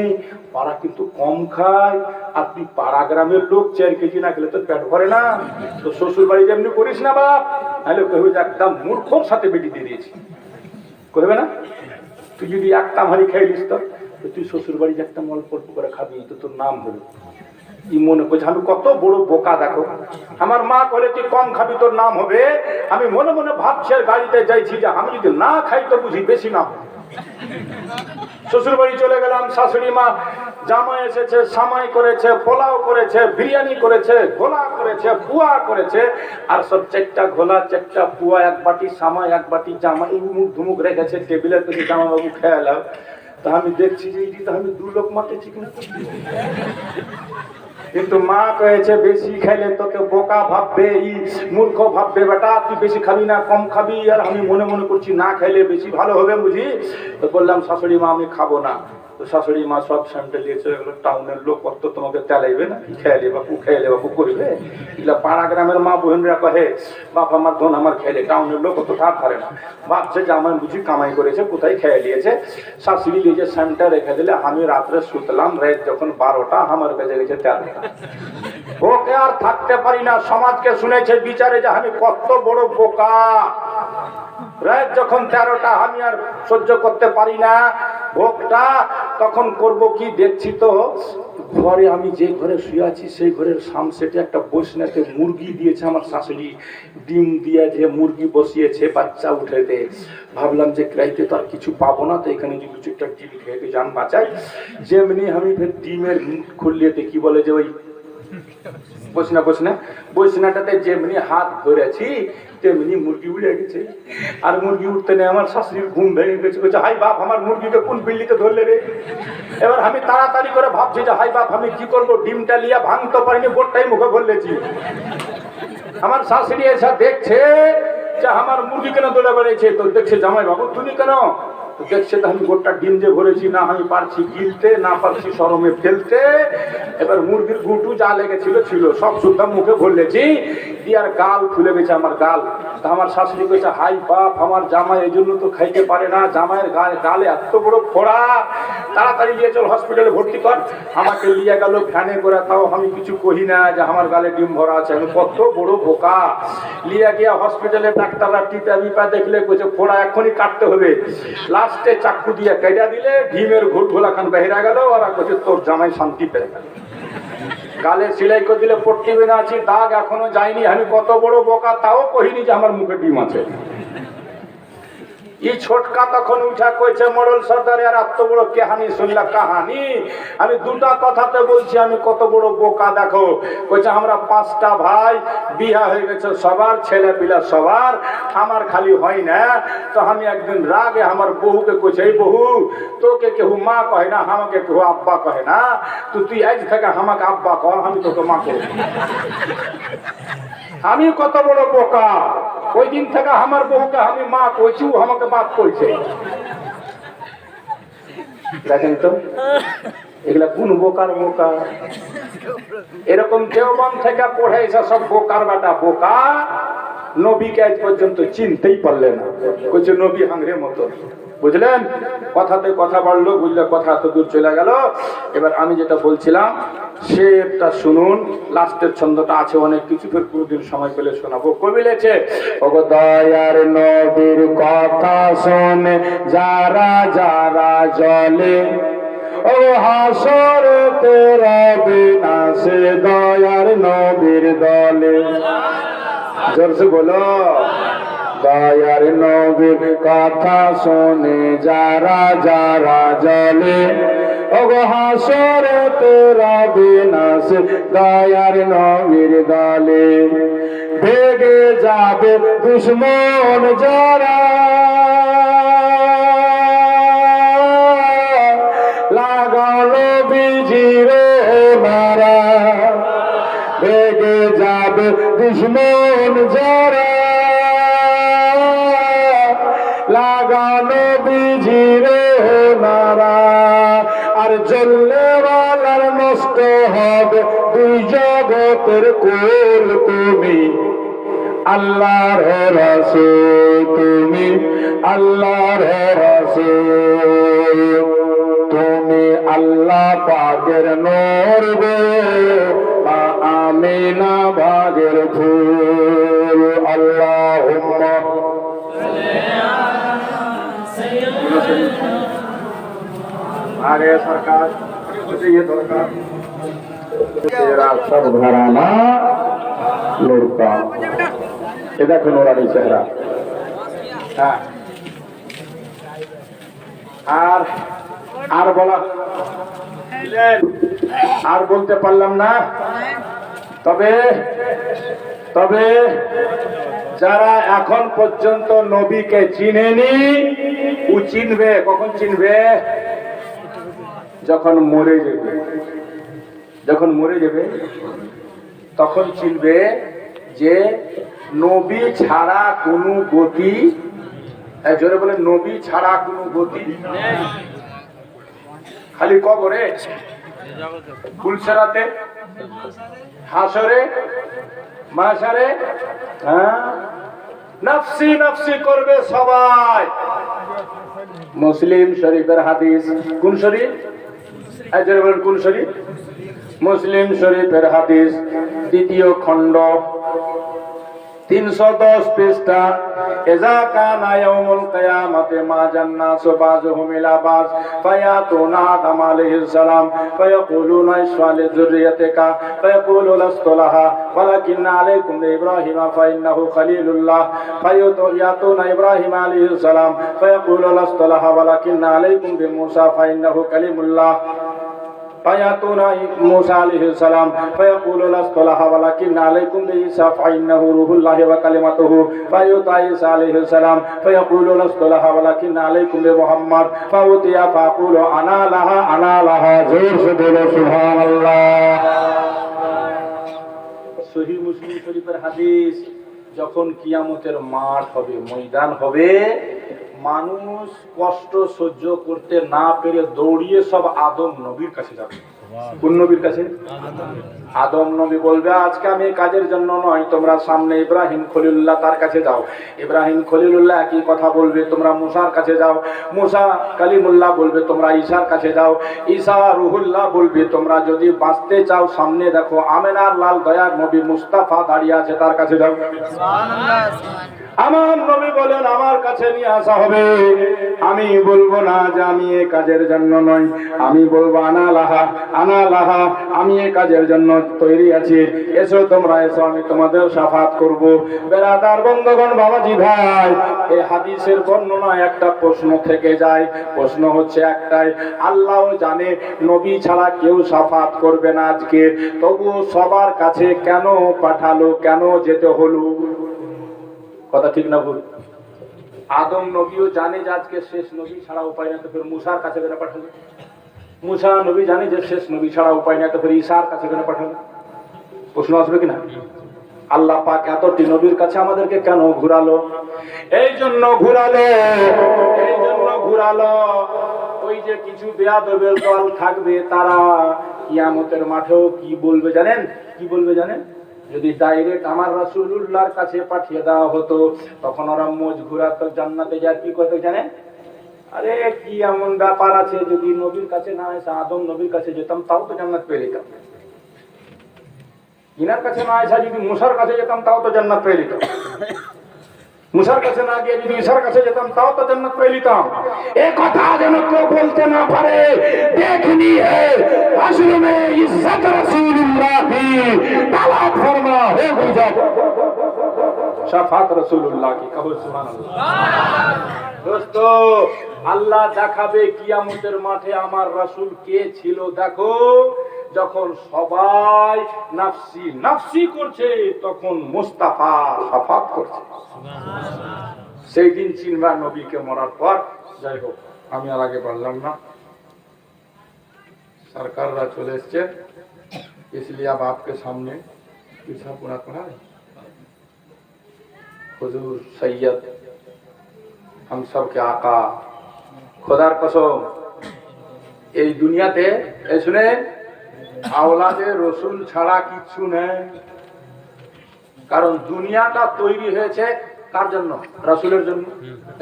পাড়া কিন্তু কম খায়, আর তুই পাড়া গ্রামের লোক 4 কেজি না খেলে তোর পেট ভরে না, তো শ্বশুর বাড়ি যেমনি করিস না বাপ। হ্যালো কহবে যে একদম মূর্খর সাথে বেটি দিয়ে দিয়েছি, কহবে না? তুই যদি একটা ভারী খাইলিস তো তুই শ্বশুর বাড়ি একটা অল্প অল্প করে খাবি, তো তোর নাম হলো। ই মনে করছে আমি কত বড় বোকা, দেখো আমার মা বলে তুই কম খাবি তোর নাম হবে। আমি মনে মনে ভাবছি আর গাড়িতে যাইছি যে আমি যদি না খাই তো বুঝি বেশি নাম। শ্বশুর বাড়ি চলে গেলাম। শাশুড়ি মা জামাই এসেছে, সামাই করেছে, পোলাও করেছে, বিরিয়ানি করেছে, ঘোলা করেছে, পুয়া করেছে, আর সব 4টা ঘোলা 4টা পুয়া, 1 বাটি সামাই, 1 বাটি জামাই, মুখ ধুমুক রেখেছে টেবিলের কাছে। জামা বাবু খেয়ালাম, তা আমি দেখছি যে এইটি তো আমি 2 লোক মারতে ঠিক না। কিন্তু মা কয়েছে বেশি খাইলে তোকে বোকা ভাববে, মূর্খ ভাববে, বেটা তুই বেশি খাবি না কম খাবি। আর আমি মনে মনে করছি না খাইলে বেশি ভালো হবে বুঝি। তো বললাম শাশুড়ি মা আমি খাবো না। তো শাশুড়ি মা সব স্যাম্পেল দিয়েছে, এগুলো টাউনের লোক কত তোমাকে তেলাইবে না, খেয়ালে বাপু খেয়ালে বাপু করবে। এগুলা পাড়া গ্রামের মা বোনরা কহে বাপ আমার ধন আমার খেলে, টাউনের লোক অত ধার ধারে না, ভাবছে যে আমার বুঝি কামাই করেছে, কোথায় খেয়ে নিয়েছে। শাশুড়ি দিয়েছে স্যাম্পটা রেখে দিলে, আমি রাত্রে শুতলাম, রাত যখন 12টা আমার বেজে গেছে 13টা। ওকে আর থাকতে পারি না, সমাজকে শুনেছে বিচারে যে আমি কত বড় বোকা। রাত যখন 13টা আমি আর সহ্য করতে পারি না ভোগটা, তখন করব কি? দেখছি তো ঘরে, আমি যে ঘরে শুয়ে আছি সেই ঘরের সামসেটে একটা বৈষ্ণাতে মুরগি দিয়েছে আমার শাশুড়ি, ডিম দিয়ে যে মুরগি বসিয়েছে বাচ্চা উঠেতে। ভাবলাম যে রাইতে তো আর কিছু পাবো না, তো এখানে যদি কিছু একটা ডিম খেয়ে যান বাঁচাই। যেমনি আমি ফের ডিমের মুখ খুললে কি বলে যে ওই বসনাটাতে যেমনি হাত ধরেছি তেমনি মুরগি উড়ে গেছে। আর মুরগি উঠতে নেই, আমার শাশুড়ির ঘুম ভেঙে গেছে। বলছে, হাই বাপ, আমার মুরগিকে কোন বিল্লিতে ধরলে রে? এবার আমি তাড়াতাড়ি করে ভাবছি যে হাই বাপ, আমি কি করবো? ডিমটা লিয়া ভাঙতে পারিনি, বোটটাই মুখে ভরলেছি। আমার শাশুড়ি এসে দেখছে যে আমার মুরগি কেন দৌড়ে বেড়েছে। তো দেখছে, জামাই বাবু তুমি কেন? দেখছে তো আমি গোটা ডিম যে ভরেছি, না আমি পারছি গিলতে, না পারছি শরমে ফেলতে। এবার মুরগির গুটু যা লেগেছিল ছিল সব সুদ্ধা মুখে ভরলেছি, দিয়ে আর গাল ফুলে গেছে আমার গাল। তা আমার শাশুড়ি কইছে, হাই বাপ, আমার জামাই এই জন্য তো খাইতে পারে না, জামাইয়ের গালে এত বড় ফোড়া, তাড়াতাড়ি নিয়ে চল হসপিটালে ভর্তি কর। আমাকে নিয়ে গেল ভ্যানে করে, তাও আমি কিছু কহি না যে আমার গালে ডিম ভরা আছে। আমি কত বড় বোকা। নিয়ে গিয়া হসপিটালে ডাক্তাররা টিপা বিপা দেখলে কইছে ফোড়া এখনই কাটতে হবে। লাস্টে চাকু দিয়ে কেটে দিলে ডিমের ঘুটঘোলা খান বেহিরা গেল। ওরা কইছে তোর জামাই শান্তি পেয়ে গেল। গালে সেলাই করে দিলে পট্টি বেঁধে আছি, দাগ এখনো যায়নি। আমি কত বড় বোকা, তাও কহিনি যে আমার মুখে ডিম আছে। এই ছোটকা তখন উঠা কইছে, মোড়ল সর্দারে আর এত বড় কাহানি শুনলা কাহানি? আমি দুটা কথাতে বলছি আমি কত বড় বোকা দেখো। কইছে আমরা 5টা ভাই, বিয়া হয়ে গেছে সবার, ছেলে পিলা সবার, আমার খালি হয় না। তো আমি একদিন রাগে আমার বহুকে কইছে, এই বহু, তোকে কেউ মা কহে না, আমাকে কেউ আব্বা কহে না, তো তুই আজ থেকে আমাকে আব্বা কর, আমি তোকে মা করি। আমি কত বড় বোকা, ওই দিন থেকে আমার বহুকে আমি মা কইছি, আমাকে বাপ কইছে। দেখেন তো এগুলা কোন বোকার বোকা। এরকম দেওবন্দ থেকে পড়ে এসে সব বোকার বেটা বোকা, নবীকে আজ পর্যন্ত চিনতেই পারলে না। কইছে নবী হাংরের মতো। বুঝলেন? কথাতে কথা বাড়লো, বুঝলে কথা এত দূর চলে গেল। এবার আমি যেটা বলছিলাম সেটা শুনুন, লাস্টের ছন্দটা আছে অনেক কিছু, ফের কোনদিন সময় পেলে শোনাবো। কবি লেছে, ওগো দয়ার নবীর কথা শুনে যারা যারা জলে, ও হাসরেতে রবে না সে দয়ার নবীর দলে। জোরসে বলো, দয়ার নবীর কথা শুনে যারা যারা জলে, ওগো হাসরেতে রবে না সে দয়ার নবীর দলে। ভেগে যাবে দুশ্মন যারা, লাগালো বিজিরে মারা। ভেগে যাবে দুশ্মন যারা, লাগানো বিজিরে মারা। আর জল্লেওয়ালার নষ্ট হবে দুই জগতের কুল। তুমি আল্লাহর রাসূল, তুমি আল্লাহর রাসূল, তুমি আল্লাহ পাকের নূর গো, মা আমিনা ভাগের ফুল। আল্লাহুম্মা আরে সরকার मुझे ये दरकार तेरा सब घराना लुढ़का। ये देखो नूरानी चेहरा। हाँ আর বলা আর বলতে পারলাম না। তবে তবে যারা এখন পর্যন্ত নবীকে চিনেনি ও চিনবে। কখন চিনবে? যখন মরে যাবে। যখন মরে যাবে তখন চিনবে যে নবী ছাড়া কোনো গতি, জোরে বলে, নবী ছাড়া কোনো গতি নেই। খালি কবরে, ফুলসেরাতে, হাসরে, মাশারে, নফসি নফসি করবে সবাই। মুসলিম শরীফের হাদিস। কোন শরীফ? জোরে বলেন, কোন শরীফ? মুসলিম শরীফের হাদিস, 2য় খণ্ড, 310 পৃষ্ঠা। ইযা কানা ইয়াউমুল কিয়ামাতি মা জান্নাসু বাযুহুম ইলা বায ফায়াতুনা আদম আলাইহিস সালাম ফায়াকুলুনা ইশফা লি যুররিয়াতিকা ফায়াকুলু লাস্তু লাহা ওয়ালাকিন্না আলাইকুম ইব্রাহিমা ফাইন্নাহু খলিলুল্লাহ ফায়াতুনা ইব্রাহিম আলাইহিস সালাম ফায়াকুলু লাস্তু লাহা ওয়ালাকিন্না আলাইকুম বিমূসা ফাইন্নাহু কালিমুল্লাহ। فيأتون موسى عليه السلام فيقول لست لها ولكن عليكم بعيسى فإنه روح الله وكلمته فيؤتى عيسى عليه السلام فيقول لست لها ولكن عليكم بمحمد فأوتي فأقول أنا لها زور سے بولو سبحان الله। সহিহ মুসলিম শরীফের হাদিস, যখন কিয়ামতের মাঠ হবে, ময়দান হবে, মানুষ কষ্ট সহ্য করতে না পেরে দৌড়িয়ে সব আদম নবীর কাছে যাবে। কোন নবীর কাছে? আদম নবী বলবে আজকে আমি কাজের জন্য নয়, তোমরা সামনে ইব্রাহিম খলিলুল্লাহ তার কাছে যাও। ইব্রাহিম খলিলুল্লাহ একই কথা বলবে, তোমরা মুসার কাছে যাও। মুসা কালিমুল্লাহ বলবে তোমরা ঈসার কাছে যাও। ঈসা রুহুল্লাহ বলবে তোমরা যদি বাঁচতে চাও সামনে দেখো আমেনার লাল দয়ার নবী মুস্তাফা দাঁড়িয়ে আছে, তার কাছে যাও। আমার নবী বলেন আমার কাছে নিয়ে আসা হবে। আমি বলবো না যে আমি এই কাজের জন্য নই, আমি বলবো আনা লাহা আমি এই কাজের জন্য তৈরি আছি, এসো তোমরা এসো, আমি তোমাদের শাফাত করব। বেরাদার বন্ধুগণ, বাবাজি ভাই, এই হাদিসের বর্ণনায় একটা প্রশ্ন থেকে যায়। প্রশ্ন হচ্ছে একটাই, আল্লাহও জানে নবী ছাড়া কেউ শাফাত করবে না আজকে, তবুও সবার কাছে কেন পাঠালো, কেন যেতে হলো? কথা ঠিক না ভুল? আদম নবীও জানে যে আজকে শেষ নবী ছাড়া উপায় না, তো ফের মুসার কাছে কেন পাঠালো? মুসা নবী জানে যে শেষ নবী ছাড়া উপায় না, তো ফের ঈসার কাছে কেন পাঠালো? প্রশ্ন আসবে কিনা? আল্লাহ পাক এতটি নবীর কাছে আমাদেরকে কেন ঘুরালো? এই জন্য ঘুরালো ওই যে কিছু বেয়াদবের দল থাকবে, তারা কিয়ামতের মাঠেও কি বলবে জানেন? কি বলবে জানেন? যদি ডাইরেক্ট আমার রাসূলুল্লাহর কাছে পাঠিয়ে দেওয়া হতো, তখন ওরা মোজ ঘুরাতো, জান্নাতে যায় কি করতে জানেন? আরে কি এমন ব্যাপার আছে, যদি নবীর কাছে না এসে আদম নবীর কাছে যেতাম তাও তো জান্নাত পেয়ে যেতাম। ইনার কাছে না এসে যদি মুসার কাছে যেতাম তাও তো জান্নাত পেয়ে যেতাম। মুসার কাছে না গিয়ে যদি ঈসার কাছে যেতাম তাও তো জান্নাত পেয়ে নিতাম। এই কথা যেন কেউ বলতে না পারে। দেখনি হে আসল মে ইজ্জত রাসূলুল্লাহ কি তালাব ফরমা হে গুজার শাফাত রাসূলুল্লাহ কি, কहो সুবহানাল্লাহ। দোস্ত, আল্লাহ দেখাবে কিয়ামতের মাঠে আমার রাসূল কে ছিল। দেখো, যখন সবাই নাফসি নাফসি করছে, তখন মুস্তাফা শাফাত করছে। সেই দিন চিনবা নবীকে মরার পর। যাই হোক, আমি আর আগে বললাম না, সরকাররা চলে এসছে, इसलिए अब आपके सामने पीछा पूरा पड़ा है। हुजूर सैयद हम सब के आका, खुदार कसम এই দুনিয়াতে শুনে আওলাদে রসুল ছাড়া কিচ্ছু নেই। কারণ দুনিয়াটা তৈরি হয়েছে কার জন্য? রাসূলের জন্য।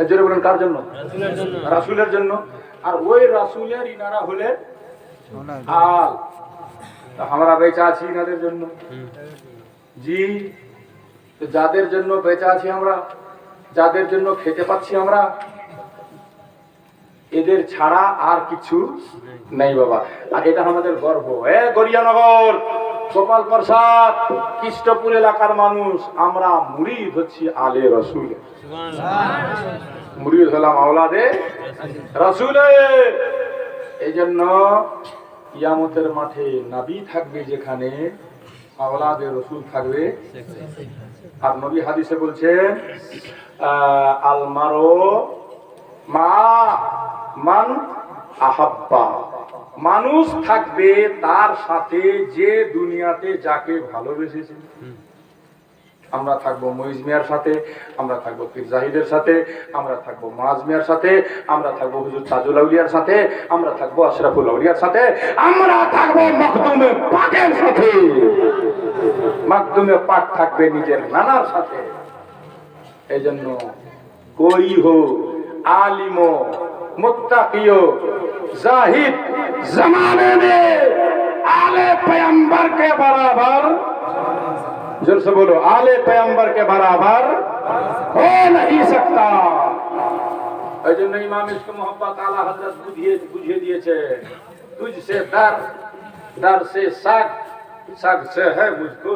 এর জন্য বলেন কার জন্য? রাসূলের জন্য। আর ওই রাসূলের ইনারা হলেন আল। আমরা বেঁচে আছি ইনাদের জন্য। জি, তো যাদের জন্য বেঁচে আছি আমরা, যাদের জন্য খেতে পাচ্ছি আমরা, এদের ছাড়া আর কিছু নেই বাবা। আর এটা আমাদের গর্ব। গড়িয়ানগর, গোপাল প্রসাদ, কৃষ্ণপুর এলাকার মানুষ, আমরা মুরিদ হচ্ছি আলে রসুল, মুরিদ হলাম আওলাদে রসুলের। এই জন্য কিয়ামতের মাঠে নবী থাকবে যেখানে, আওলাদে রসুল থাকবে। আর নবী হাদিসে বলছেন আলমারো মা মান আহাব্বা, মানুষ থাকবে তার সাথে যে দুনিয়াতে যাকে ভালোবেসেছে। আমরা থাকবো মইজ মিয়ার সাথে, আমরা থাকবো পীর জাহিদের সাথে, আমরা থাকবো মুআজ মিয়ার সাথে, আমরা থাকবো হুজুর তাজুল আউলিয়ার সাথে, আমরা থাকবো আশরাফুল আউলিয়ার সাথে, আমরা থাকবো মাকদুমে পাকের সাথে। মাকদুমে পাক থাকবে নিজের নানার সাথে। এই জন্য कोई हो आलिमो मुत्ताकियो जाहिद जमाने में आले पैगंबर के बराबर, जोर से बोलो, आले पैगंबर के बराबर हो नहीं सकता। এই জন্য ইমাম ইশক মোহাম্মদ আলা হযরত বুঝিয়ে দিয়েছে, তুঝসে দর দর সে সাক সাক সে है मुझको।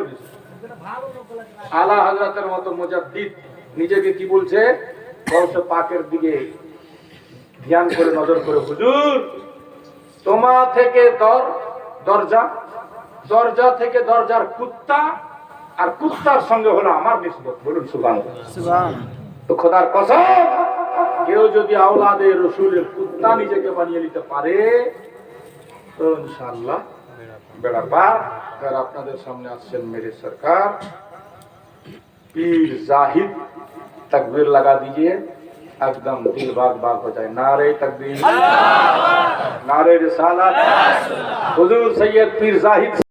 আলা হযরতের মতো মুজাদ্দিদ নিজেকে কি বলছে? বলছে পাকের দিকে ধ্যান করে নজর করে, হুজুর তোমা থেকে দরজা, দরজা থেকে দরজার কুত্তা, আর কুত্তার সঙ্গে হলো আমার নিসবত। বলুন সুবহানাল্লাহ। তো খোদার কসম, কেউ যদি আওলাদে রসুলের কুত্তা নিজেকে বানিয়ে নিতে পারে তো ইনশাআল্লাহ বেড়া পার। আর আপনাদের সামনে আসছেন মেরে সরকার पीर जाहिद, तकबीर लगा दीजिए, एकदम दिल बाग बाग हो जाए। नारे तकबीर, नारे रिसालत, हुजूर सैयद पीर जाहिद।